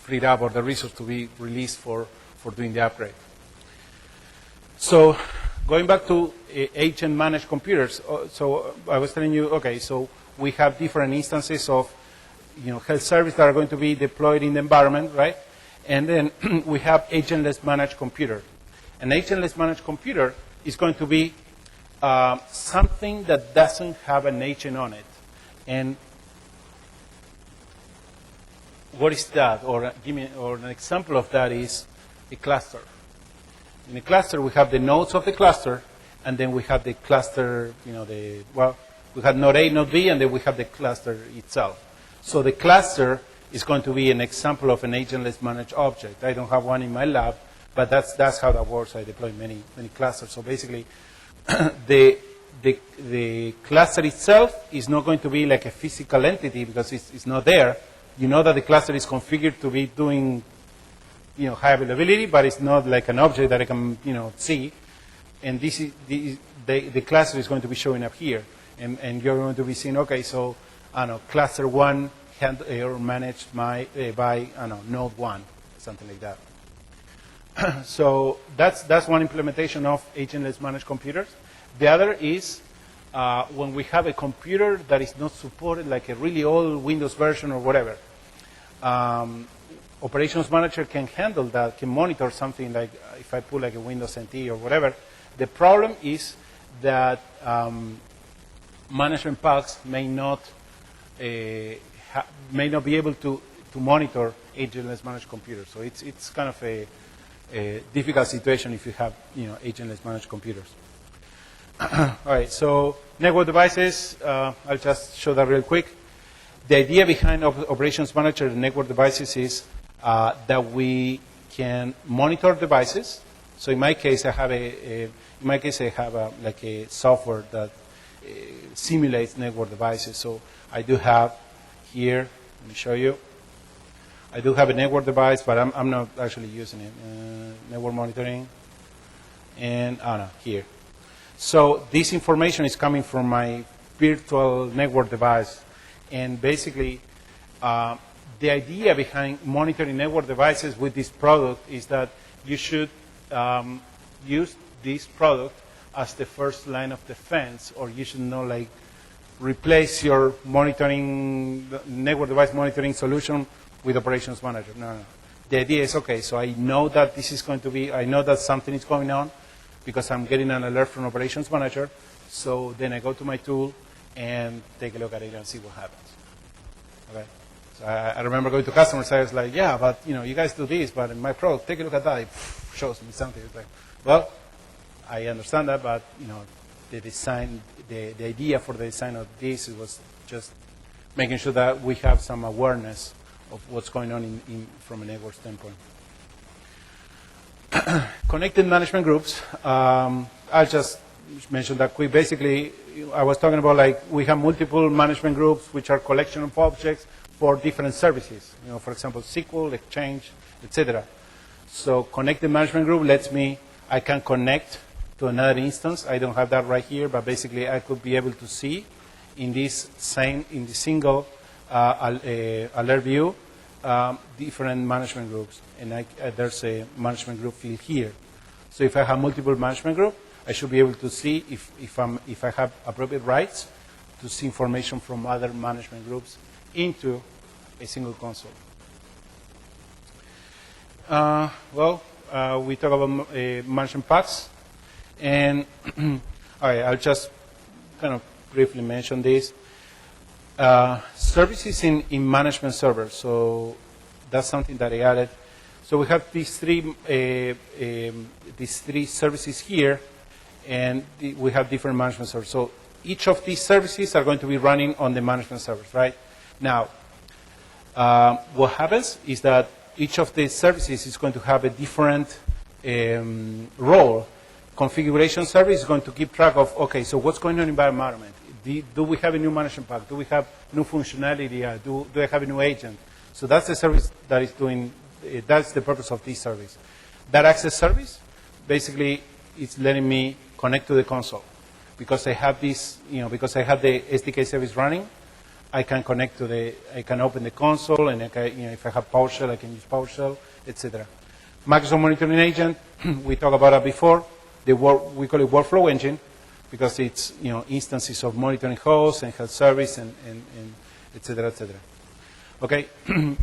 S1: freed up, or the resource to be released for doing the upgrade. So going back to agent managed computers, so I was telling you, okay, so we have different instances of, you know, health service that are going to be deployed in the environment, right? And then we have agentless managed computer. An agentless managed computer is going to be something that doesn't have an agent on it. And what is that? Or an example of that is a cluster. In a cluster, we have the nodes of the cluster, and then we have the cluster, you know, we have node A, node B, and then we have the cluster itself. So the cluster is going to be an example of an agentless managed object. I don't have one in my lab, but that's how that works. I deploy many clusters. So basically, the cluster itself is not going to be like a physical entity because it's not there. You know that the cluster is configured to be doing, you know, high availability, but it's not like an object that I can, you know, see. And the cluster is going to be showing up here, and you're going to be seeing, okay, so I don't know, cluster 1 or managed by I don't know, node 1, something like that. So that's one implementation of agentless managed computers. The other is when we have a computer that is not supported, like a really old Windows version or whatever. operations manager can handle that, can monitor something like if I put like a Windows NT or whatever. The problem is that management packs may not be able to monitor agentless managed computers. So it's kind of a difficult situation if you have agentless managed computers. All right, so network devices, I'll just show that real quick. The idea behind operations manager and network devices is that we can monitor devices. So in my case, I have like a software that simulates network devices. So I do have here, let me show you. I do have a network device, but I'm not actually using it. Network monitoring, and here. So this information is coming from my virtual network device. And basically, the idea behind monitoring network devices with this product is that you should use this product as the first line of defense, or you should not like replace your network device monitoring solution with operations manager. No. The idea is, okay, so I know that I know that something is going on because I'm getting an alert from operations manager. So then I go to my tool and take a look at it and see what happens. Okay. So I remember going to customers, I was like, yeah, but you guys do this, but in my product, take a look at that. It shows me something. It's like, well, I understand that, but the design, the idea for the design of this was just making sure that we have some awareness of what's going on from a network standpoint. Connected management groups. I'll just mention that quick. Basically, I was talking about like we have multiple management groups, which are collection of objects for different services. For example, SQL, Exchange, etc. So connected management group lets me, I can connect to another instance. I don't have that right here, but basically I could be able to see in the single alert view different management groups, and there's a management group field here. So if I have multiple management groups, I should be able to see if I have appropriate rights to see information from other management groups into a single console. We talk about management packs, and all right, I'll just kind of briefly mention this. Services in management servers. So that's something that I added. So we have these three services here, and we have different management servers. So each of these services are going to be running on the management servers, right? Now, what happens is that each of these services is going to have a different role. Configuration service is going to keep track of, okay, so what's going on in my environment? Do we have a new management pack? Do we have new functionality? Do I have a new agent? So that's the service that is doing, that's the purpose of this service. That access service, basically, it's letting me connect to the console. Because I have this, because I have the SDK service running, I can connect to I can open the console, and if I have PowerShell, I can use PowerShell, etc. Microsoft Monitoring Agent, we talked about it before. We call it workflow engine, because it's instances of monitoring hosts and health service and et cetera, et cetera. Okay,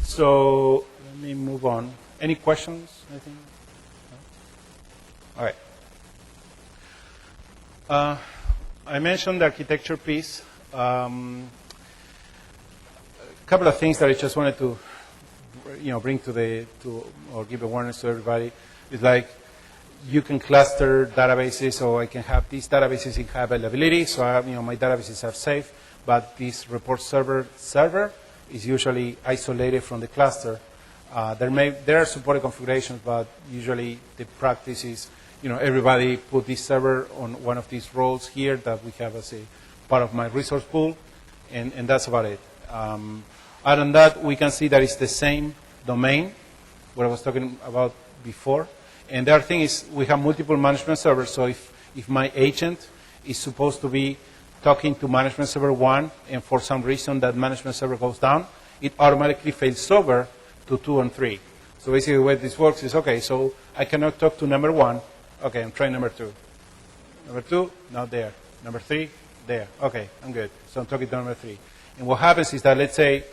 S1: so let me move on. Any questions? Anything? No? All right. I mentioned the architecture piece. A couple of things that I just wanted to, bring or give awareness to everybody is like, you can cluster databases, so I can have these databases in high availability, so I have, my databases are safe, but this report server is usually isolated from the cluster. There are supported configurations, but usually the practice is, everybody put this server on one of these roles here that we have as a part of my resource pool, and that's about it. Other than that, we can see that it's the same domain, what I was talking about before. And the other thing is we have multiple management servers, so if my agent is supposed to be talking to management server 1, and for some reason that management server goes down, it automatically fails over to 2 and 3. So basically the way this works is, okay, so I cannot talk to number 1. Okay, I'm trying number 2. Number 2, not there. Number 3, there. Okay, I'm good. So I'm talking to number 3. And what happens is that, let's say,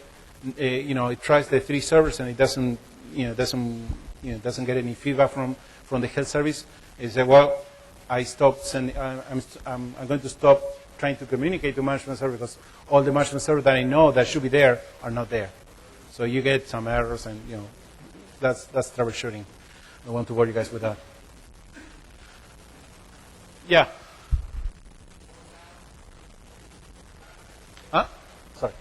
S1: it tries the 3 servers and it doesn't, doesn't get any feedback from the health service, it says, well, I'm going to stop trying to communicate to management server because all the management server that I know that should be there are not there. So you get some errors, and that's troubleshooting. I don't want to worry you guys with that. Yeah. Huh? Sorry.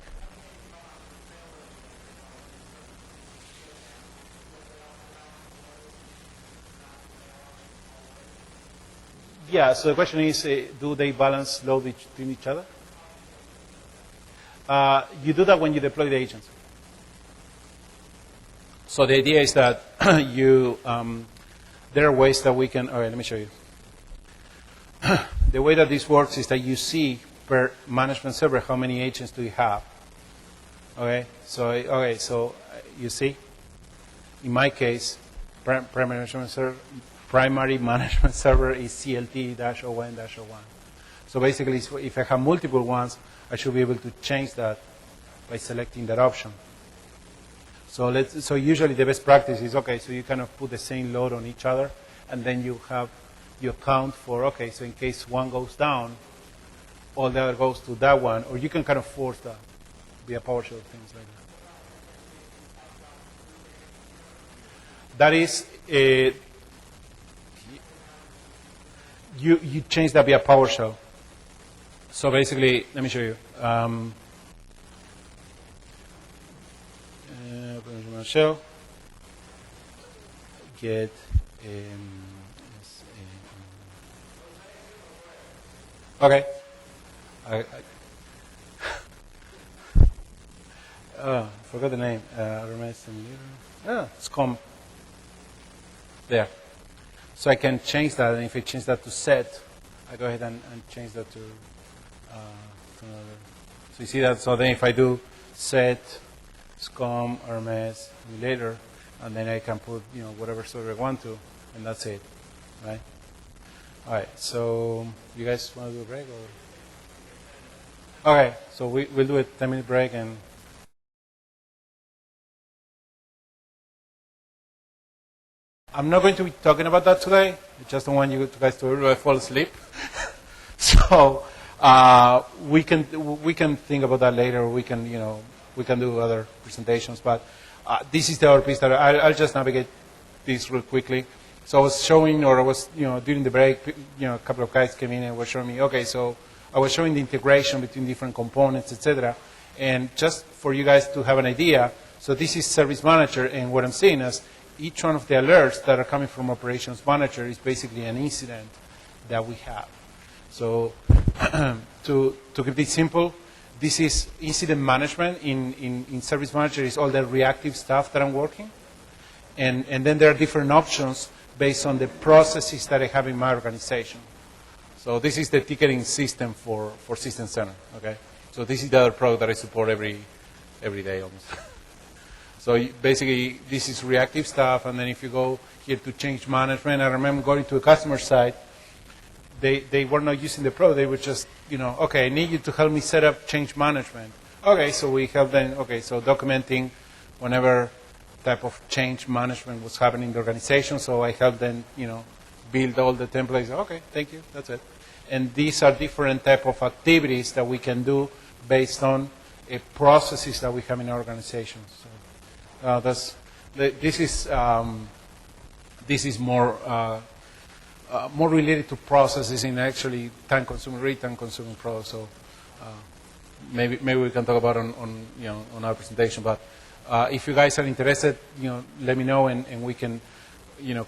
S1: Yeah, so the question is, do they balance load between each other? You do that when you deploy the agents. So the idea is that there are ways that we can, all right, let me show you. The way that this works is that you see per management server how many agents do you have. Okay, so you see, in my case, primary management server is CLT-01-01. So basically, if I have multiple ones, I should be able to change that by selecting that option. So usually the best practice is, okay, so you kind of put the same load on each other, and then you account for, okay, so in case one goes down, all the other goes to that one, or you can kind of force that via PowerShell, things like that. That is, you change that via PowerShell. So basically, let me show you. Shell get okay. Forgot the name. SCOM. There. So I can change that, and if I change that to set, I go ahead and change that to another. So you see that. So then if I do set SCOM, RMS, later, and then I can put whatever server I want to, and that's it, right? All right. So you guys want to do a break, or? Okay. So we'll do a 10-minute break, and. I'm not going to be talking about that today. I just don't want you guys to fall asleep. So we can think about that later. We can do other presentations. But this is the other piece that I'll just navigate this real quickly. So I was showing, or I was during the break, a couple of guys came in and were showing me. Okay, so I was showing the integration between different components, etc. And just for you guys to have an idea, so this is Service Manager, and what I'm seeing is each one of the alerts that are coming from Operations Manager is basically an incident that we have. So to keep it simple, this is incident management. In Service Manager is all the reactive stuff that I'm working. And then there are different options based on the processes that I have in my organization. So this is the ticketing system for System Center. Okay. So this is the other product that I support every day almost. So basically, this is reactive stuff, and then if you go here to change management, I remember going to a customer site, they were not using the product, they were just, okay, I need you to help me set up change management. Okay, so we help them, okay, so documenting whenever type of change management was happening in the organization, so I helped them, build all the templates. Okay, thank you, that's it. And these are different type of activities that we can do based on processes that we have in our organizations. So, this is more related to processes in actually really time-consuming products. So maybe we can talk about on our presentation. But if you guys are interested, let me know, and we can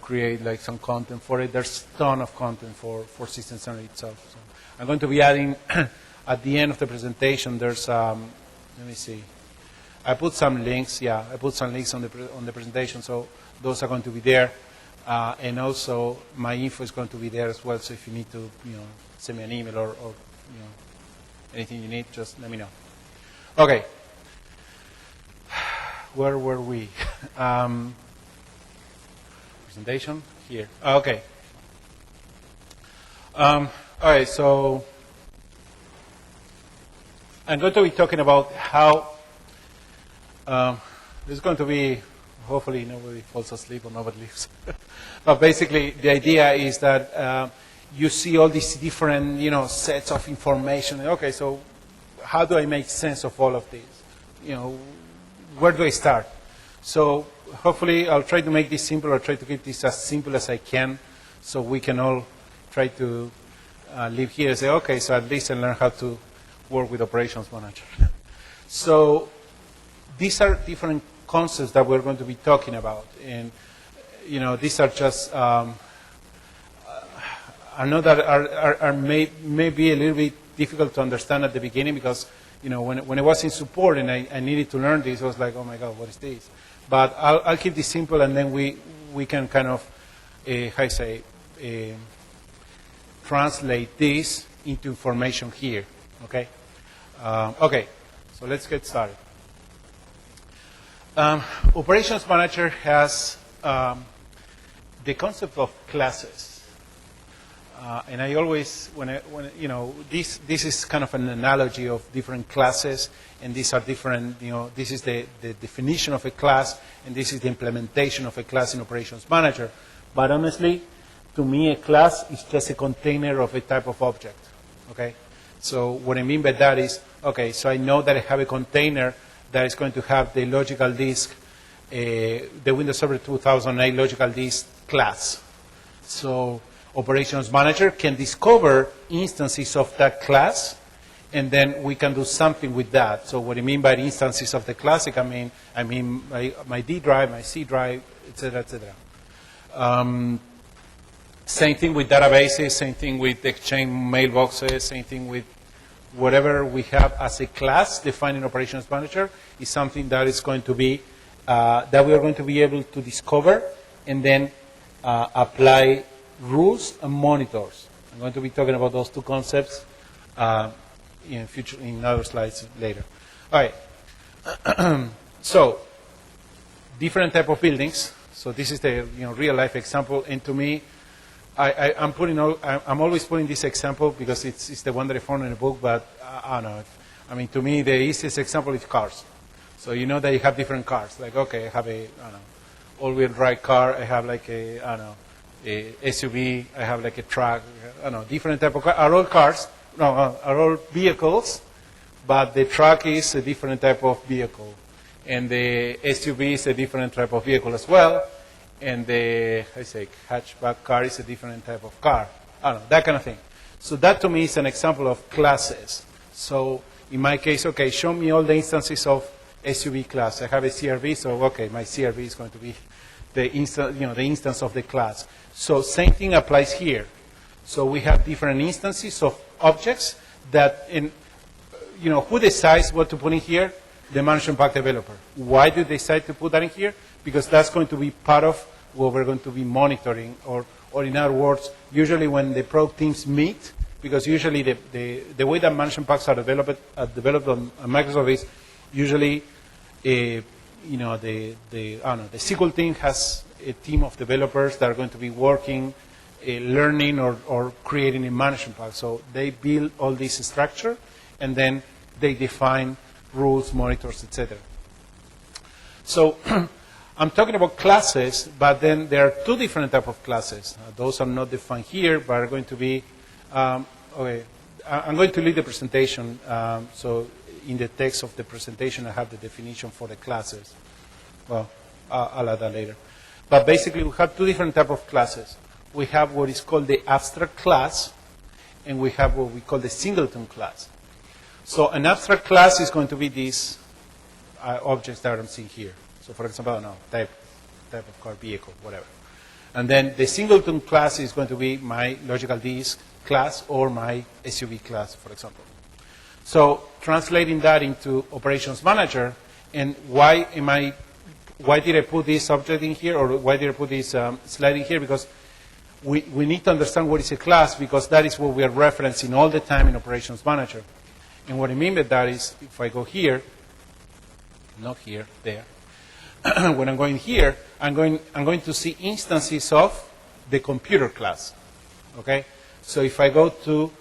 S1: create like some content for it. There's a ton of content for System Center itself. So I'm going to be adding at the end of the presentation. There's let me see. I put some links. Yeah, I put some links on the presentation, so those are going to be there, and also my info is going to be there as well. So if you need to, send me an email or anything you need, just let me know. Okay, where were we? Presentation here. Okay. All right. So I'm going to be talking about how. This is going to be Hopefully nobody falls asleep or nobody leaves. But basically, the idea is that you see all these different, sets of information. Okay, so how do I make sense of all of this? Where do I start? So hopefully I'll try to make this simple. I'll try to keep this as simple as I can so we can all try to live here and say, okay, so at least I learn how to work with Operations Manager. So these are different concepts that we're going to be talking about. And, these are just, I know that are may be a little bit difficult to understand at the beginning because, when I was in support and I needed to learn this, I was like, oh my God, what is this? But I'll keep this simple and then we can kind of, translate this into information here, okay? Okay, so let's get started. Operations Manager has the concept of classes. And I always, this is kind of an analogy of different classes, and these are different, this is the definition of a class, and this is the implementation of a class in Operations Manager. But honestly, to me, a class is just a container of a type of object, okay? So what I mean by that is, okay, so I know that I have a container that is going to have the logical disk, the Windows Server 2008 logical disk class. So Operations Manager can discover instances of that class, and then we can do something with that. So what I mean by the instances of the class, I mean my D drive, my C drive, etc., etc. Same thing with databases, same thing with Exchange mailboxes, same thing with whatever we have as a class defined in Operations Manager is something that is going to be, that we are going to be able to discover and then apply rules and monitors. I'm going to be talking about those two concepts in other slides later. All right. So, different type of buildings. So this is the real life example, and to me, I'm always putting this example because it's the one that I found in the book. But I don't know. To me, the easiest example is cars. So you know that you have different cars. Like, okay, I have a all-wheel drive car. I have like a SUV. I have like a truck. Different type of car. Are all cars? No, are all vehicles. But the truck is a different type of vehicle, and the SUV is a different type of vehicle as well. And the hatchback car is a different type of car. I don't know, that kind of thing. So that to me is an example of classes. So in my case, okay, show me all the instances of SUV class. I have a CRV, so okay, my CRV is going to be the instance of the class. So same thing applies here. So we have different instances of objects that, who decides what to put in here? The management pack developer. Why do they decide to put that in here? Because that's going to be part of what we're going to be monitoring, or in other words, usually when the product teams meet, because usually the way that management packs are developed on Microsoft is usually, the SQL team has a team of developers that are going to be working, learning, or creating a management pack. So they build all this structure, and then they define rules, monitors, etc. So I'm talking about classes, but then there are two different types of classes. Those are not defined here, but are going to be, okay, I'm going to lead the presentation. So in the text of the presentation, I have the definition for the classes. Well, I'll add that later. But basically, we have two different types of classes. We have what is called the abstract class, and we have what we call the singleton class. So an abstract class is going to be these objects that I'm seeing here. So for example, type of car, vehicle, whatever. And then the singleton class is going to be my logical disk class or my SUV class, for example. So translating that into Operations Manager, and why did I put this object in here, or why did I put this slide in here? Because we need to understand what is a class, because that is what we are referencing all the time in Operations Manager. And what I mean by that is, if I go here, not here, there. When I'm going here, I'm going to see instances of the computer class. Okay, so if I go to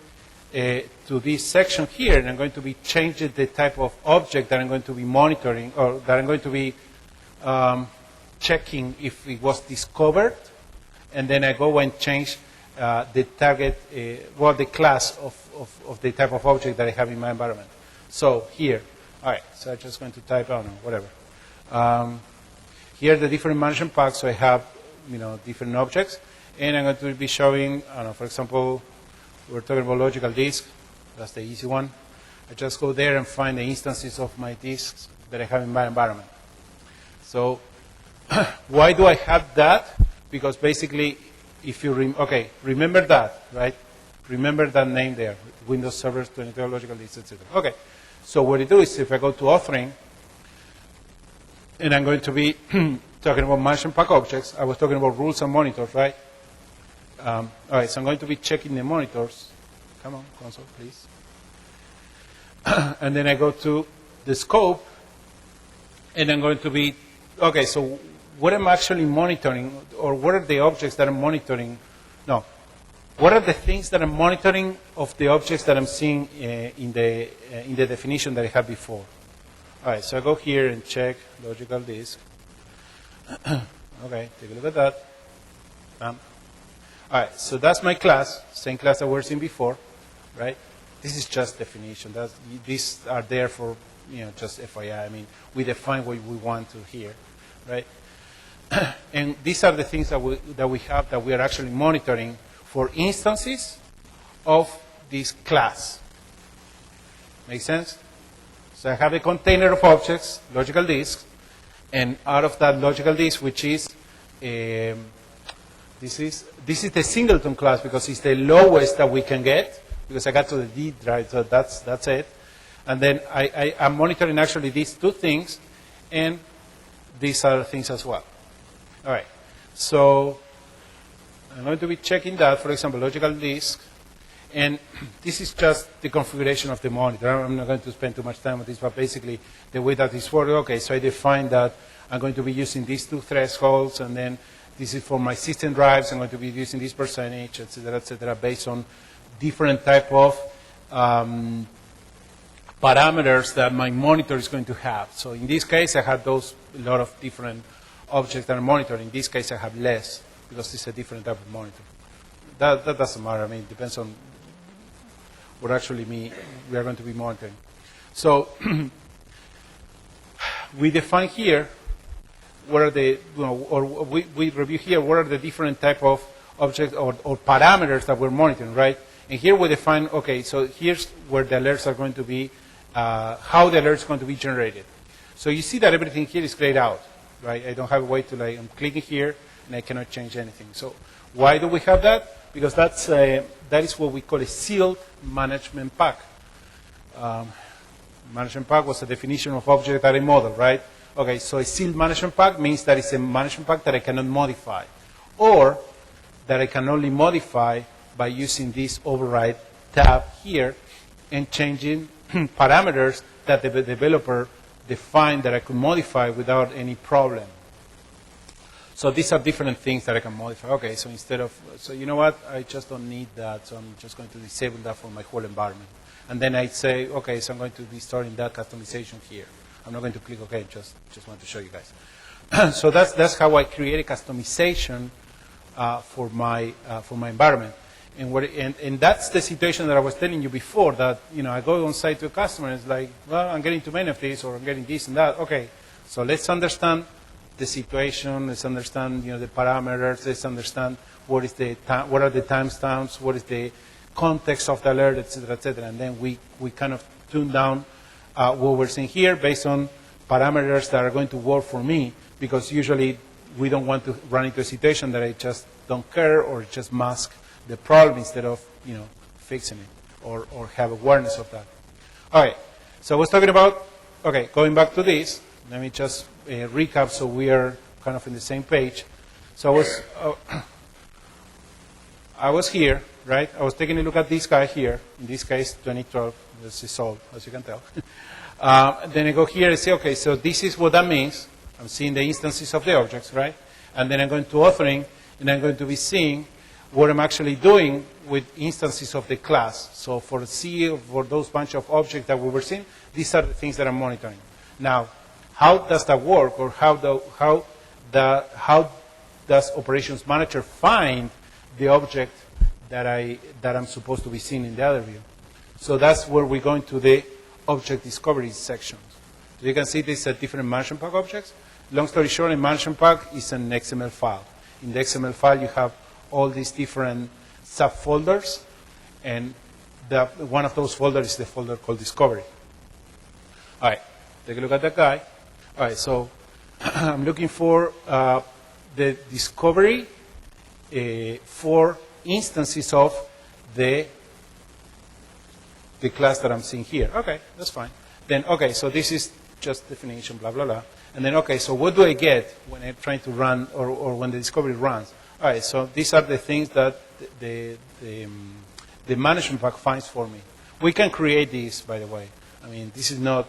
S1: this section here, and I'm going to be changing the type of object that I'm going to be monitoring, or that I'm going to be checking if it was discovered, and then I go and change the target, the class of the type of object that I have in my environment. So here, all right, so I'm just going to type, I don't know, whatever. Here are the different management packs, so I have, different objects, and I'm going to be showing, I don't know, for example, we're talking about logical disk. That's the easy one. I just go there and find the instances of my disks that I have in my environment. So why do I have that? Because basically, if you, remember that, right? Remember that name there, Windows Server 2012 logical disk, etc. Okay, so what I do is if I go to authoring, and I'm going to be talking about management pack objects, I was talking about rules and monitors, right? All right, so I'm going to be checking the monitors. Come on, console, please. And then I go to the scope, and I'm going to be, okay, so what am I actually monitoring, or what are the objects that I'm monitoring? No, what are the things that I'm monitoring of the objects that I'm seeing in the definition that I had before? All right, so I go here and check logical disk. Okay, take a look at that. All right, so that's my class, same class that we're seeing before, right? This is just definition. These are there for, just FYI. I mean, we define what we want to hear, right? And these are the things that we have that we are actually monitoring for instances of this class. Make sense? So I have a container of objects, logical disk, and out of that logical disk, which is this is the singleton class because it's the lowest that we can get. Because I got to the D drive, so that's it. And then I'm monitoring actually these two things and these other things as well. All right, so I'm going to be checking that, for example, logical disk. And this is just the configuration of the monitor. I'm not going to spend too much time on this, but basically the way that this works, okay, so I define that I'm going to be using these two thresholds, and then this is for my system drives. I'm going to be using this percentage, et cetera, based on different type of parameters that my monitor is going to have. So in this case, I have a lot of different objects that I'm monitoring. In this case, I have less because it's a different type of monitor. That doesn't matter. I mean, it depends on what actually we are going to be monitoring. So we define here what are the, or we review here what are the different type of objects or parameters that we're monitoring, right? And here we define, okay, so here's where the alerts are going to be, how the alerts are going to be generated. So you see that everything here is grayed out, right? I don't have a way to, I'm clicking here, and I cannot change anything. So why do we have that? Because that is what we call a sealed management pack. Management pack was a definition of object that I model, right? Okay, so a sealed management pack means that it's a management pack that I cannot modify, or that I can only modify by using this override tab here and changing parameters that the developer defined that I could modify without any problem. So these are different things that I can modify. Okay, so instead of, so you know what, I just don't need that, so I'm just going to disable that for my whole environment. And then I say, okay, so I'm going to be starting that customization here. I'm not going to click OK, just want to show you guys. So that's how I create a customization for my environment. And that's the situation that I was telling you before, that I go on site to a customer and it's like, well, I'm getting too many of these, or I'm getting this and that. Okay, so let's understand the situation, let's understand the parameters, let's understand what are the timestamps, what is the context of the alert, etc., and then we kind of tune down what we're seeing here based on parameters that are going to work for me, because usually we don't want to run into a situation that I just don't care or just mask the problem instead of fixing it or have awareness of that. All right, so I was talking about, okay, going back to this, let me just recap so we are kind of in the same page. So I was here, right? I was taking a look at this guy here, in this case 2012, this is old, as you can tell. Then I go here and say, okay, so this is what that means. I'm seeing the instances of the objects, right? And then I'm going to authoring, and I'm going to be seeing what I'm actually doing with instances of the class. So for C, for those bunch of objects that we were seeing, these are the things that I'm monitoring. Now, how does that work, or how how does Operations Manager find the object that I'm supposed to be seeing in the other view. So that's where we go into the object discovery section. So you can see these are different management pack objects. Long story short, a management pack is an XML file. In the XML file, you have all these different subfolders, and one of those folders is the folder called Discovery. All right, take a look at that guy. All right, so I'm looking for the discovery for instances of the class that I'm seeing here. Okay, that's fine. Then, okay, so this is just definition, blah, blah, blah. And then, okay, so what do I get when I'm trying to run or when the discovery runs? All right, so these are the things that the management pack finds for me. We can create these, by the way. I mean, this is not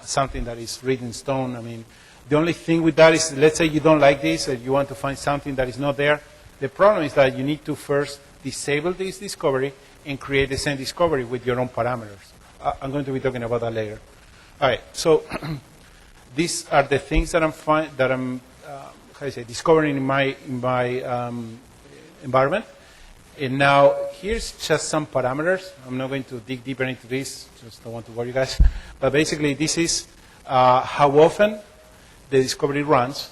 S1: something that is written in stone. I mean, the only thing with that is, let's say you don't like this and you want to find something that is not there. The problem is that you need to first disable this discovery and create the same discovery with your own parameters. I'm going to be talking about that later. All right, so these are the things that I'm discovering in my environment. And now here's just some parameters. I'm not going to dig deeper into this. Just don't want to worry you guys. But basically, this is how often the discovery runs.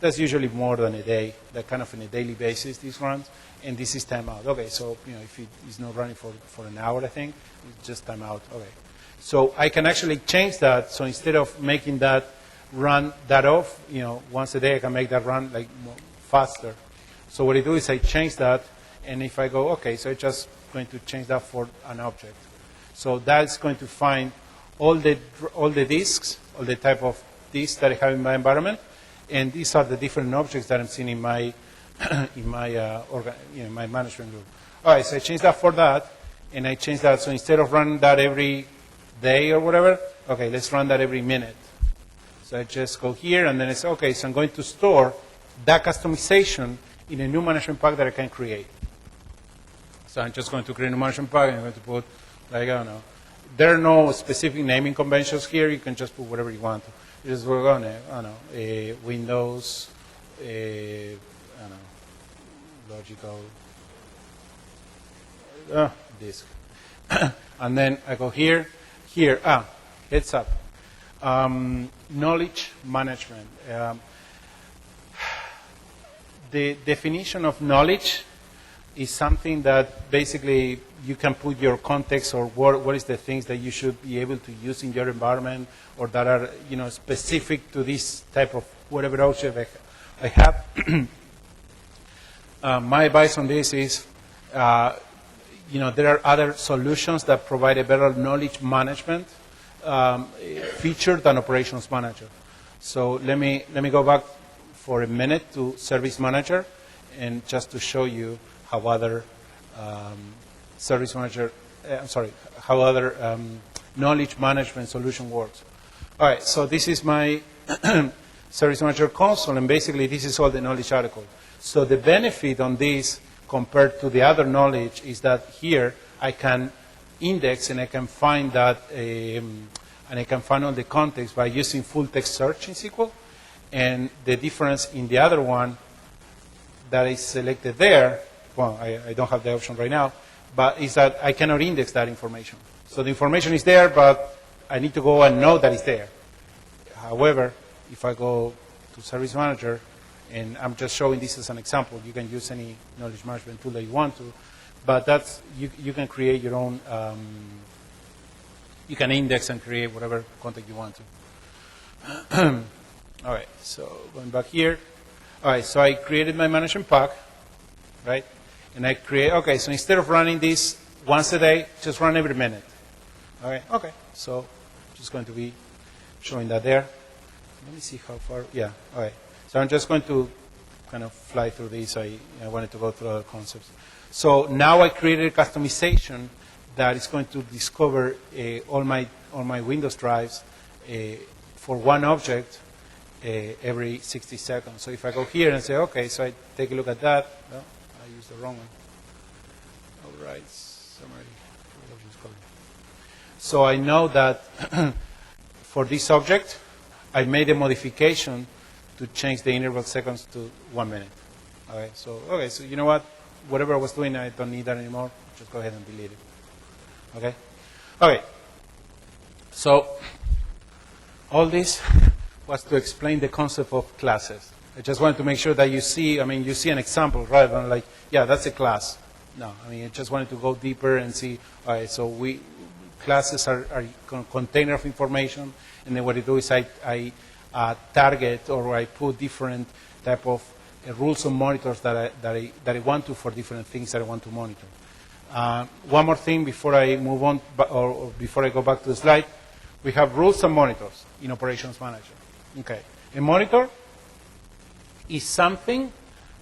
S1: That's usually more than a day. That kind of on a daily basis this runs. And this is timeout. Okay, so if it is not running for an hour, I think, it's just timeout. Okay. So I can actually change that. So instead of making that run that off, once a day, I can make that run like more faster. So what I do is I change that, and if I go, okay, so I'm just going to change that for an object. So that's going to find all the disks, all the type of disks that I have in my environment, and these are the different objects that I'm seeing in my my management group. All right, so I changed that for that, and I changed that. So instead of running that every day or whatever, okay, let's run that every minute. So I just go here, and then I say, okay, so I'm going to store that customization in a new management pack that I can create. So I'm just going to create a management pack, and I'm going to put, like, I don't know. There are no specific naming conventions here. You can just put whatever you want to. Just we're going to, I don't know, Windows, I don't know, logical disk. And then I go here, heads up. Knowledge management. The definition of knowledge is something that basically you can put your context or what is the things that you should be able to use in your environment or that are specific to this type of whatever object I have. My advice on this is there are other solutions that provide a better knowledge management feature than Operations Manager. So let me go back for a minute to Service Manager, and just to show you how other how other knowledge management solution works. All right, so this is my Service Manager console, and basically this is all the knowledge article. So the benefit on this compared to the other knowledge is that here I can index and I can find that and I can find all the context by using full text search in SQL. And the difference in the other one that is selected there, well, I don't have the option right now, but is that I cannot index that information. So the information is there, but I need to go and know that it's there. However, if I go to Service Manager, and I'm just showing this as an example, you can use any knowledge management tool that you want to, but that's, you can create your own, you can index and create whatever content you want to. All right, so going back here. All right, so I created my management pack, right? And I create, okay, so instead of running this once a day, just run every minute. All right, okay, so I'm just going to be showing that there. Let me see how far, yeah, all right. So I'm just going to kind of fly through this. I wanted to go through other concepts. So now I created a customization that is going to discover all my Windows drives for one object every 60 seconds. So if I go here and say, okay, so I take a look at that. No, I used the wrong one. All right, summary. So I know that for this object, I made a modification to change the interval seconds to 1 minute. Okay, so you know what? Whatever I was doing, I don't need that anymore. Just go ahead and delete it. Okay? Okay. So all this was to explain the concept of classes. I just wanted to make sure that you see an example rather than like, yeah, that's a class. No, I just wanted to go deeper and see, all right, so classes are container of information, and then what I do is I target or I put different type of rules and monitors that I want to for different things that I want to monitor. One more thing before I move on, or before I go back to the slide, we have rules and monitors in Operations Manager. Okay, a monitor is something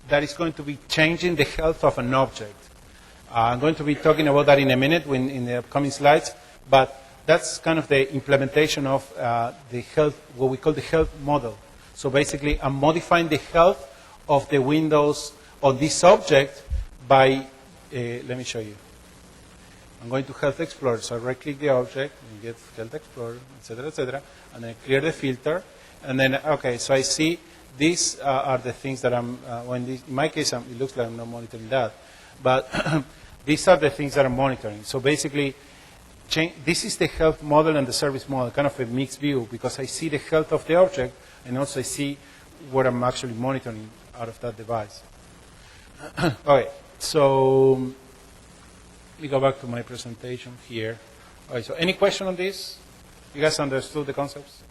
S1: that is going to be changing the health of an object. I'm going to be talking about that in a minute in the upcoming slides, but that's kind of the implementation of the health, what we call the health model. So basically, I'm modifying the health of the windows of this object by, let me show you. I'm going to Health Explorer, so I right-click the object, and get Health Explorer, etc., and then clear the filter, and then, okay, so I see these are the things that I'm, in my case, it looks like I'm not monitoring that, but these are the things that I'm monitoring. So basically, this is the health model and the service model, kind of a mixed view, because I see the health of the object, and also I see what I'm actually monitoring out of that device. Okay, so let me go back to my presentation here. Okay, so any question on this? You guys understood the concepts?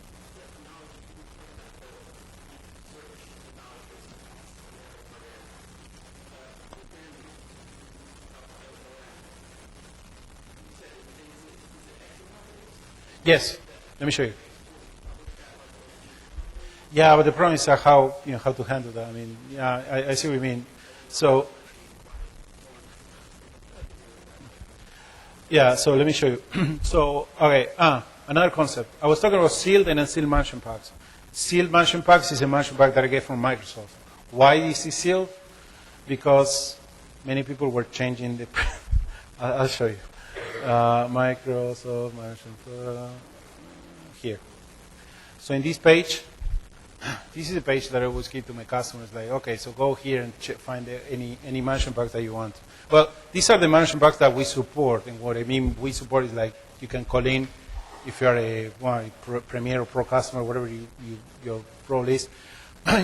S1: Yes, let me show you. Yeah, but the problem is how to handle that. I mean, yeah, I see what you mean. So, yeah, so let me show you. So, okay, another concept. I was talking about sealed and unsealed management packs. Sealed management packs is a management pack that I get from Microsoft. Why is it sealed? Because many people were changing the. I'll show you. Microsoft management here. So in this page, this is a page that I always give to my customers. Like, okay, so go here and find any management packs that you want. Well, these are the management packs that we support, and what I mean we support is like you can call in if you are a Premier or Pro customer, whatever your role is.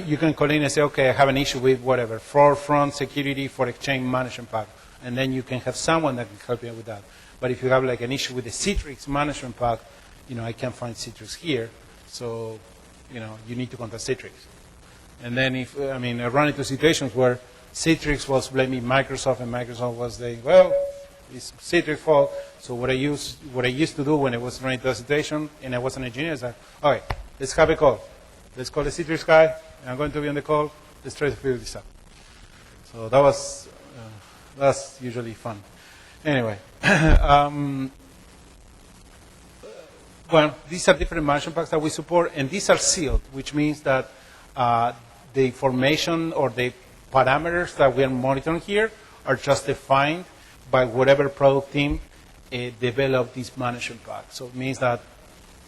S1: You can call in and say, okay, I have an issue with whatever, forefront security for Exchange management pack, and then you can have someone that can help you with that. But if you have like an issue with the Citrix management pack, I can't find Citrix here, so you need to contact Citrix. And then I run into situations where Citrix was blaming Microsoft, and Microsoft was saying, well, it's Citrix fault. So what I used to do when I was running into a situation and I was an engineer is like, all right, let's have a call. Let's call the Citrix guy, and I'm going to be on the call. Let's try to figure this out. So that's usually fun. Anyway, well, these are different management packs that we support, and these are sealed, which means that the information or the parameters that we are monitoring here are just defined by whatever product team developed this management pack. So it means that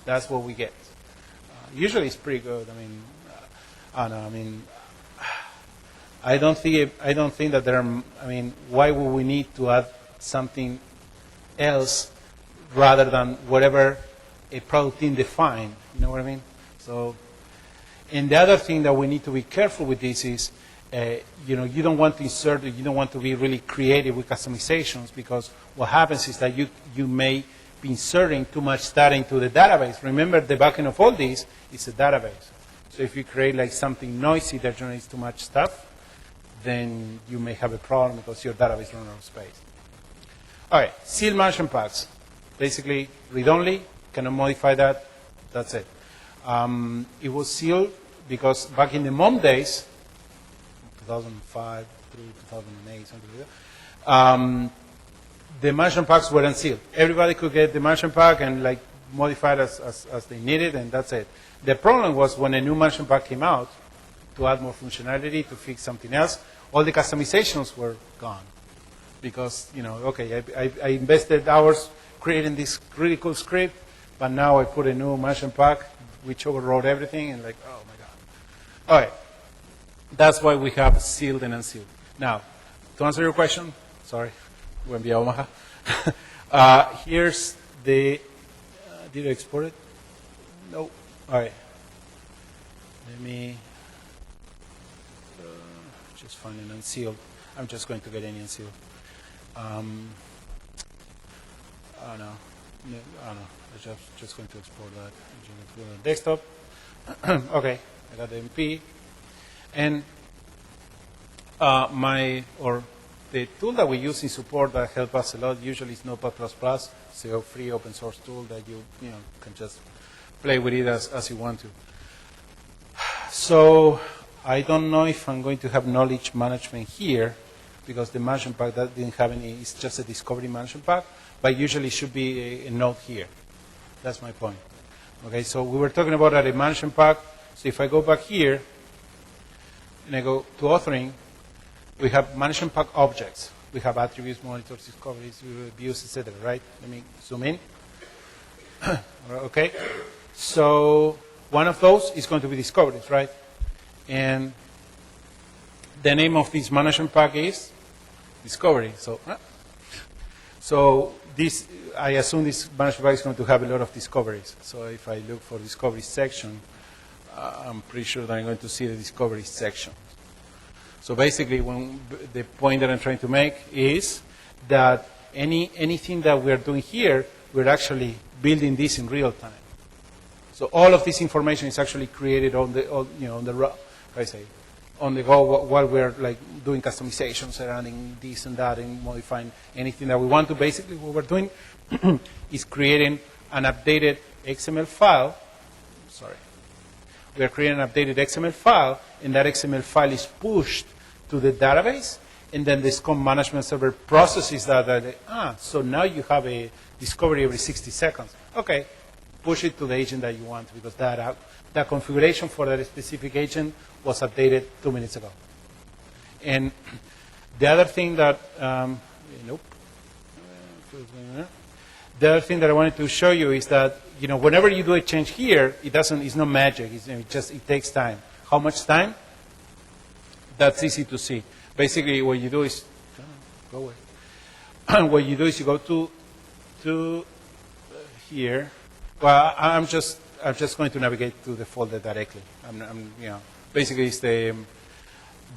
S1: that's what we get. Usually it's pretty good. I don't think that there are. Why would we need to add something else rather than whatever a product team defined? You know what I mean? So, and the other thing that we need to be careful with this is, you don't want to insert, you don't want to be really creative with customizations, because what happens is that you may be inserting too much data into the database. Remember, the backend of all this is a database. So if you create like something noisy that generates too much stuff, then you may have a problem because your database runs out of space. All right, sealed management packs. Basically, read-only, cannot modify that, that's it. It was sealed because back in the MOM days, 2005 through 2008, something like that, the management packs were unsealed. Everybody could get the management pack and like modify it as they needed, and that's it. The problem was when a new management pack came out to add more functionality, to fix something else, all the customizations were gone. Because, okay, I invested hours creating this really cool script, but now I put a new management pack which overrode everything, and like, oh my God. All right. That's why we have sealed and unsealed. Now, to answer your question, sorry, went via Omaha. Here's the, did I export it? No. All right. Let me just find an unsealed. I'm just going to get any unsealed. Oh no. I'm just going to export that. I'm going to go to the desktop. Okay, I got the MP. And the tool that we use in support that helps us a lot usually is Notepad++. It's a free open source tool that you can just play with it as you want to. So I don't know if I'm going to have knowledge management here because the management pack that didn't have any, it's just a discovery management pack, but usually it should be a node here. That's my point. Okay, so we were talking about a management pack. So if I go back here and I go to authoring, we have management pack objects. We have attributes, monitors, discoveries, views, etc. Right? Let me zoom in. Okay. So one of those is going to be discoveries, right? And the name of this management pack is discovery. So this, I assume this management pack is going to have a lot of discoveries. So if I look for discovery section, I'm pretty sure that I'm going to see the discovery section. So basically, the point that I'm trying to make is that anything that we're doing here, we're actually building this in real time. So all of this information is actually created on the on the go while we're like doing customization surrounding this and that and modifying anything that we want to. Basically, what we're doing is creating an updated XML file. Sorry. We are creating an updated XML file, and that XML file is pushed to the database, and then the SCOM management server processes that. So now you have a discovery every 60 seconds. Okay, push it to the agent that you want because that configuration for that specific agent was updated 2 minutes ago. And the other thing that, the other thing that I wanted to show you is that, whenever you do a change here, it's not magic. It takes time. How much time? That's easy to see. Basically, what you do is, go away. What you do is you go to here. Well, I'm just going to navigate to the folder directly. Basically,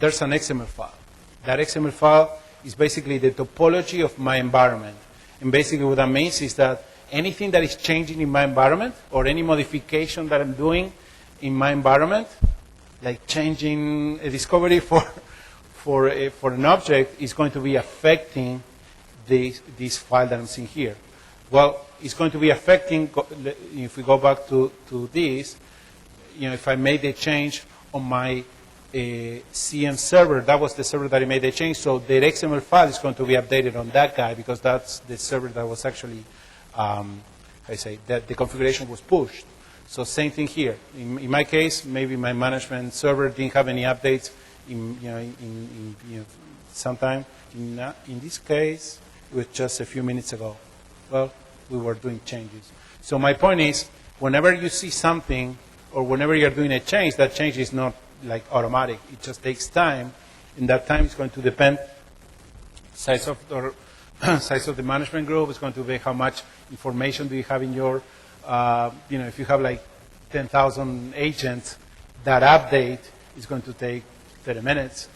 S1: there's an XML file. That XML file is basically the topology of my environment. And basically, what that means is that anything that is changing in my environment or any modification that I'm doing in my environment, like changing a discovery for an object, is going to be affecting this file that I'm seeing here. Well, it's going to be affecting, if we go back to this, if I made a change on my CM server, that was the server that I made the change, so the XML file is going to be updated on that guy because that's the server that was actually, that the configuration was pushed. So same thing here. In my case, maybe my management server didn't have any updates sometime. In this case, it was just a few minutes ago. Well, we were doing changes. So my point is, whenever you see something or whenever you're doing a change, that change is not like automatic. It just takes time, and that time is going to depend size of the management group. It's going to be how much information do you have in your, if you have like 10,000 agents, that update is going to take 30 minutes.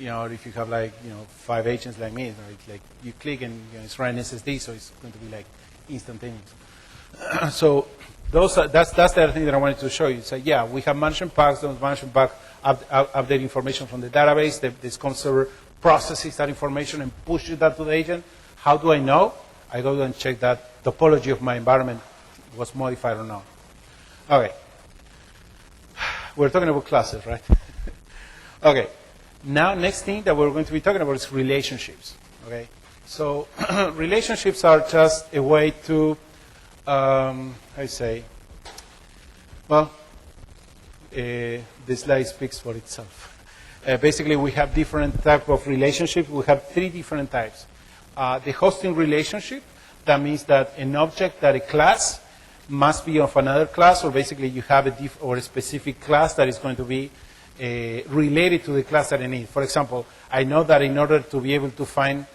S1: Or if you have like 5 agents like me, like you click and it's running SSD, so it's going to be like instantaneous. So that's the other thing that I wanted to show you. So yeah, we have management packs. Those management packs update information from the database. The SCOM server processes that information and pushes that to the agent. How do I know? I go and check that topology of my environment was modified or not. Okay. We're talking about classes, right? Okay. Now, next thing that we're going to be talking about is relationships. Okay. So relationships are just a way to, the slide speaks for itself. Basically, we have different types of relationships. We have 3 different types. The hosting relationship, that means that an object, that a class, must be of another class, or basically you have a specific class that is going to be related to the class that I need. For example, I know that in order to be able to find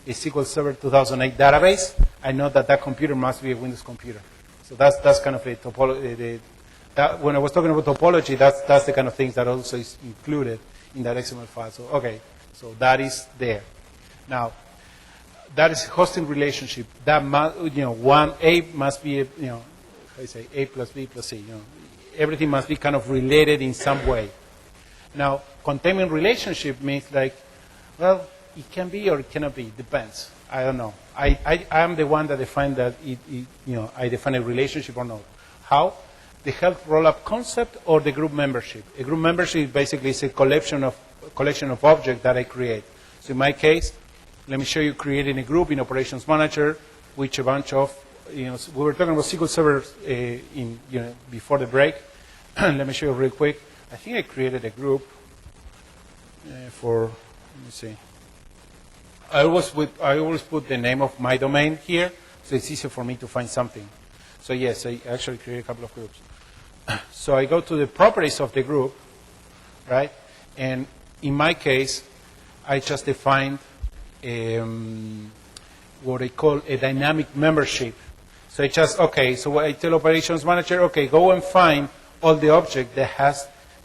S1: a SQL Server 2008 database, I know that that computer must be a Windows computer. So that's kind of a topology. When I was talking about topology, that's the kind of things that also is included in that XML file. So okay, so that is there. Now, that is a hosting relationship. That one A must be how you say A plus B plus C. Everything must be kind of related in some way. Now, containment relationship means like, well, it can be or it cannot be. Depends. I don't know. I am the one that define that I define a relationship or not. How? The health rollup concept or the group membership. A group membership basically is a collection of objects that I create. So in my case, let me show you creating a group in Operations Manager, which a bunch of we were talking about SQL servers before the break. Let me show you real quick. I think I created a group let me see. I always put the name of my domain here, so it's easier for me to find something. So yes, I actually created a couple of groups. So I go to the properties of the group, right? And in my case, I just defined what I call a dynamic membership. So I just, so I tell Operations Manager, go and find all the objects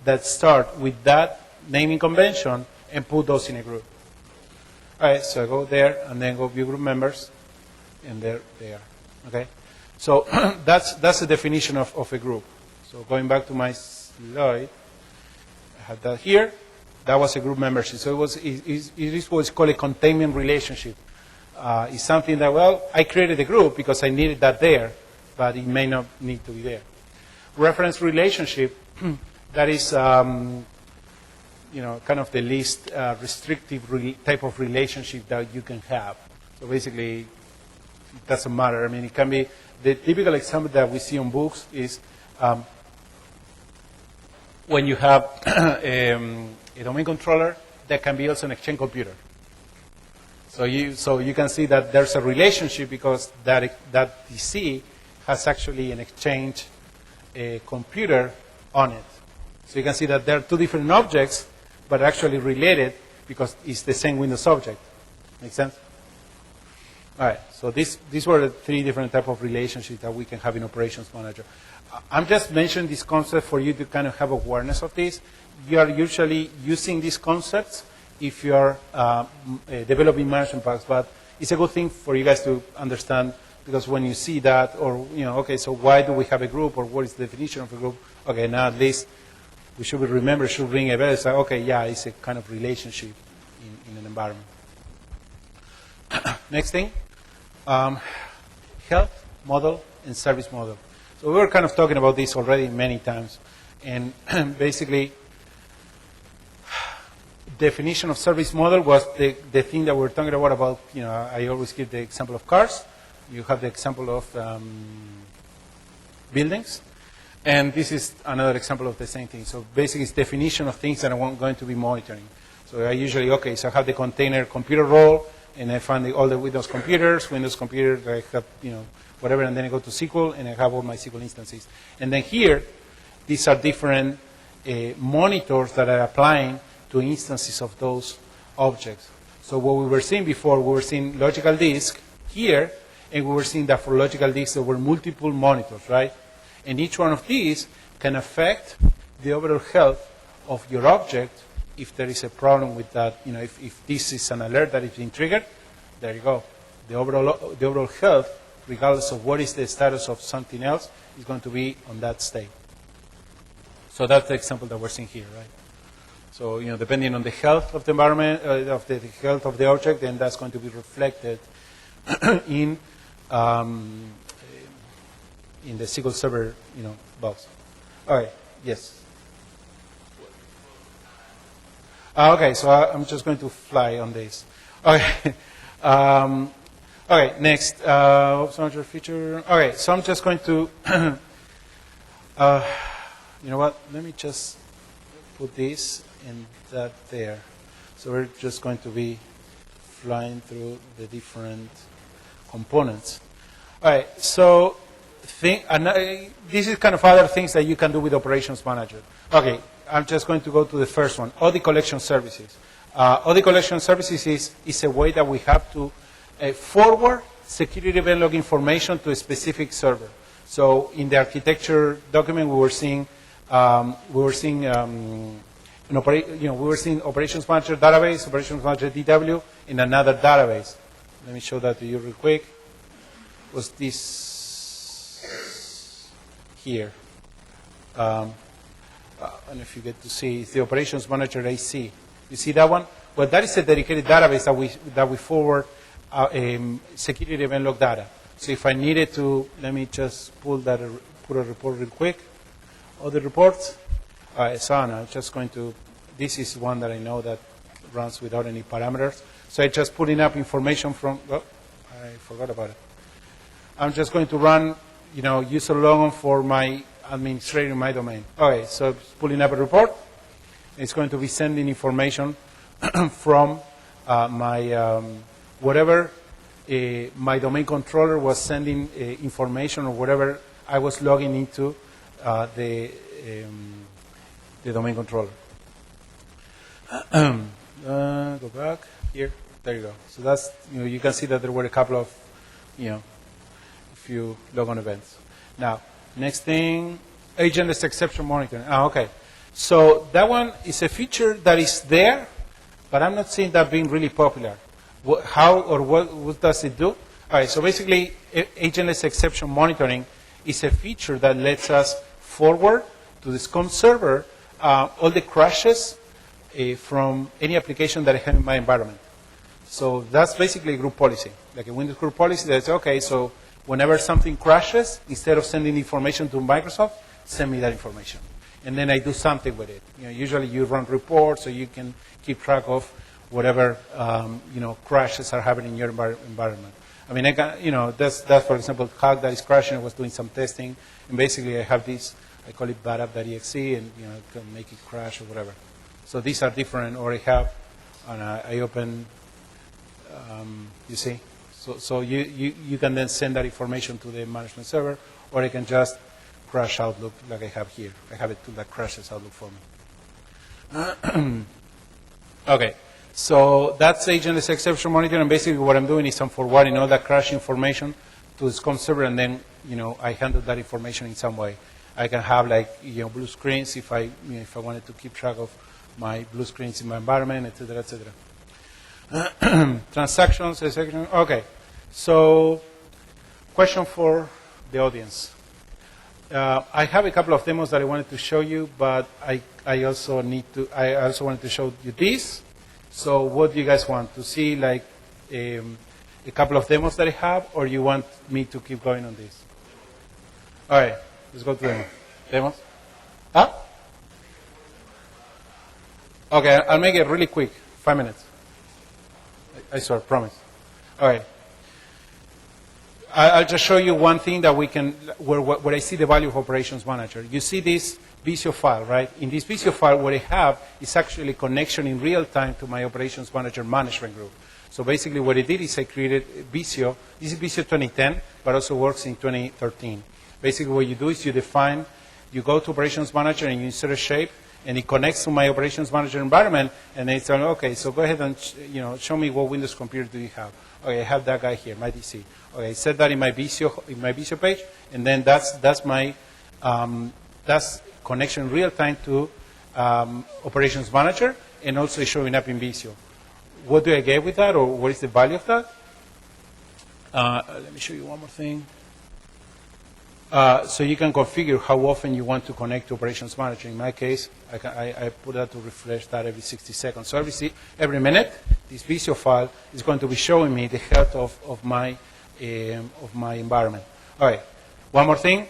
S1: that start with that naming convention and put those in a group. All right, so I go there and then go view group members, and there they are. Okay, so that's the definition of a group. So going back to my slide, I had that here. That was a group membership. So it is what's called a containment relationship. It's something that, well, I created a group because I needed that there, but it may not need to be there. Reference relationship, that is kind of the least restrictive type of relationship that you can have. So basically, it doesn't matter. I mean, it can be, the typical example that we see on books is when you have a domain controller that can be also an Exchange computer. So you can see that there's a relationship because that PC has actually an Exchange computer on it. So you can see that there are two different objects, but actually related because it's the same Windows object. Make sense? All right. So these were the three different types of relationships that we can have in Operations Manager. I'm just mentioning this concept for you to kind of have awareness of this. You are usually using these concepts if you are developing management packs, but it's a good thing for you guys to understand because when you see that, or so why do we have a group, or what is the definition of a group? Okay, now at least we should remember, should ring a bell. It's like, it's a kind of relationship in an environment. Next thing, health model and service model. So we were kind of talking about this already many times, and basically, definition of service model was the thing that we're talking about. I always give the example of cars. You have the example of buildings. And this is another example of the same thing. So basically, it's definition of things that I'm going to be monitoring. So I usually, so I have the container computer role, and I find all the Windows computers, I have, whatever, and then I go to SQL, and I have all my SQL instances. And then here, these are different monitors that are applying to instances of those objects. So what we were seeing before, we were seeing logical disk here, and we were seeing that for logical disk, there were multiple monitors, right? And each one of these can affect the overall health of your object if there is a problem with that. If this is an alert that is being triggered, there you go. The overall health, regardless of what is the status of something else, is going to be on that state. So that's the example that we're seeing here, right? So, depending on the health of the environment, of the health of the object, then that's going to be reflected in the SQL Server, box. All right. Yes. Okay. So I'm just going to fly on this. Okay. Okay. Next. Manager feature. Okay. So I'm just going to. You know what? Let me just put this and that there. So we're just going to be flying through the different components. All right. So. This is kind of other things that you can do with Operations Manager. Okay, I'm just going to go to the first one, audit collection services. Audit collection services is a way that we have to forward security event log information to a specific server. So in the architecture document, we were seeing operations manager database, operations manager DW in another database. Let me show that to you real quick. Was this here? I don't know if you get to see. It's the operations manager AC. You see that one? Well, that is a dedicated database that we forward security event log data. So if I needed to, let me just put a report real quick. Other reports. So I'm just going to. This is one that I know that runs without any parameters. So I'm just pulling up information from. Oh, I forgot about it. I'm just going to run, user logon for my administrator in my domain. Okay, so it's pulling up a report. It's going to be sending information from my whatever my domain controller was sending information or whatever I was logging into the domain controller. Go back here. There you go. So that's you can see that there were a couple of few logon events. Now, next thing, agentless exception monitoring. Okay. So that one is a feature that is there, but I'm not seeing that being really popular. What does it do? All right. So basically, agentless exception monitoring is a feature that lets us forward to the SCOM server all the crashes from any application that I have in my environment. So that's basically a group policy, like a Windows group policy that says, okay, so whenever something crashes, instead of sending information to Microsoft, send me that information. And then I do something with it. Usually you run reports so you can keep track of whatever crashes are happening in your environment. I mean, that's for example, Hack that is crashing. I was doing some testing, and basically I have this, I call it badapp.exe, and I can make it crash or whatever. So these are different, or I have, and I open, you see? So you can then send that information to the management server, or I can just crash Outlook like I have here. I have a tool that crashes Outlook for me. Okay, so that's agentless exception monitoring, and basically what I'm doing is I'm forwarding all that crash information to the SCOM server, and then I handle that information in some way. I can have blue screens if I wanted to keep track of my blue screens in my environment, etc., etc. Transactions, etc. Okay, so question for the audience. I have a couple of demos that I wanted to show you, but I also wanted to show you this. So what do you guys want? To see a couple of demos that I have, or you want me to keep going on this? All right, let's go to demos. Huh? Okay, I'll make it really quick, 5 minutes. I swear, promise. All right. I'll just show you one thing that we can, where I see the value of Operations Manager. You see this Visio file, right? In this Visio file, what I have is actually connection in real time to my Operations Manager management group. So basically what I did is I created Visio. This is Visio 2010, but also works in 2013. Basically what you do is you go to Operations Manager and you insert a shape, and it connects to my Operations Manager environment, and then it's like, okay, so go ahead and show me what Windows computer do you have. Okay, I have that guy here, my DC. Okay, I set that in my Visio page, and then that's my connection real time to Operations Manager, and also showing up in Visio. What do I get with that, or what is the value of that? Let me show you one more thing. So you can configure how often you want to connect to Operations Manager. In my case, I put that to refresh that every 60 seconds. So every minute, this Visio file is going to be showing me the health of my environment. All right, one more thing.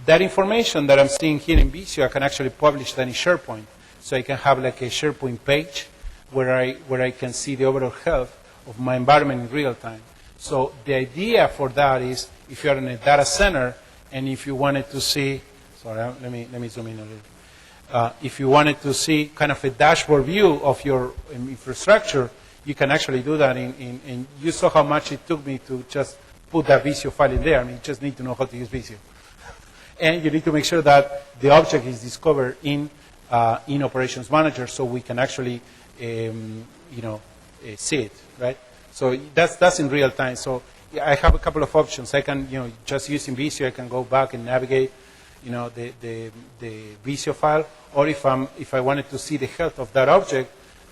S1: That information that I'm seeing here in Visio, I can actually publish that in SharePoint. So I can have like a SharePoint page where I can see the overall health of my environment in real time. So the idea for that is if you're in a data center, and if you wanted to see, sorry, let me zoom in a little. If you wanted to see kind of a dashboard view of your infrastructure, you can actually do that. And you saw how much it took me to just put that Visio file in there. I mean, you just need to know how to use Visio. And you need to make sure that the object is discovered in in Operations Manager so we can actually see it, right? So that's in real time. So I have a couple of options. I can, just using Visio, I can go back and navigate, the Visio file, or if I wanted to see the health of that object,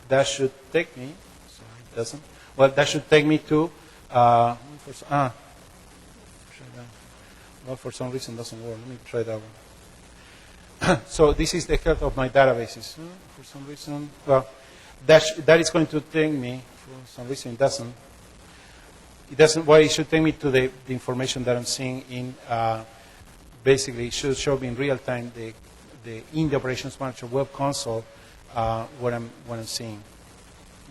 S1: that should take me. Sorry, it doesn't. Well, that should take me to. Well, for some reason it doesn't work. Let me try that one. So this is the health of my databases. For some reason, well, that is going to take me. For some reason, it doesn't. It doesn't. Well, it should take me to the information that I'm seeing in. Basically, it should show me in real time in the Operations Manager web console what I'm seeing.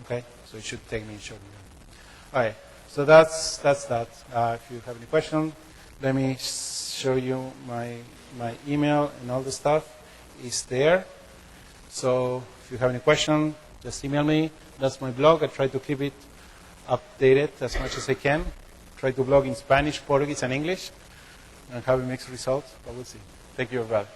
S1: Okay, so it should take me and show me that. All right. So that's that. If you have any questions, let me show you my email and all the stuff is there. So if you have any questions, just email me. That's my blog. I try to keep it updated as much as I can. Try to blog in Spanish, Portuguese, and English, and have a mixed results. But we'll see. Thank you, everybody.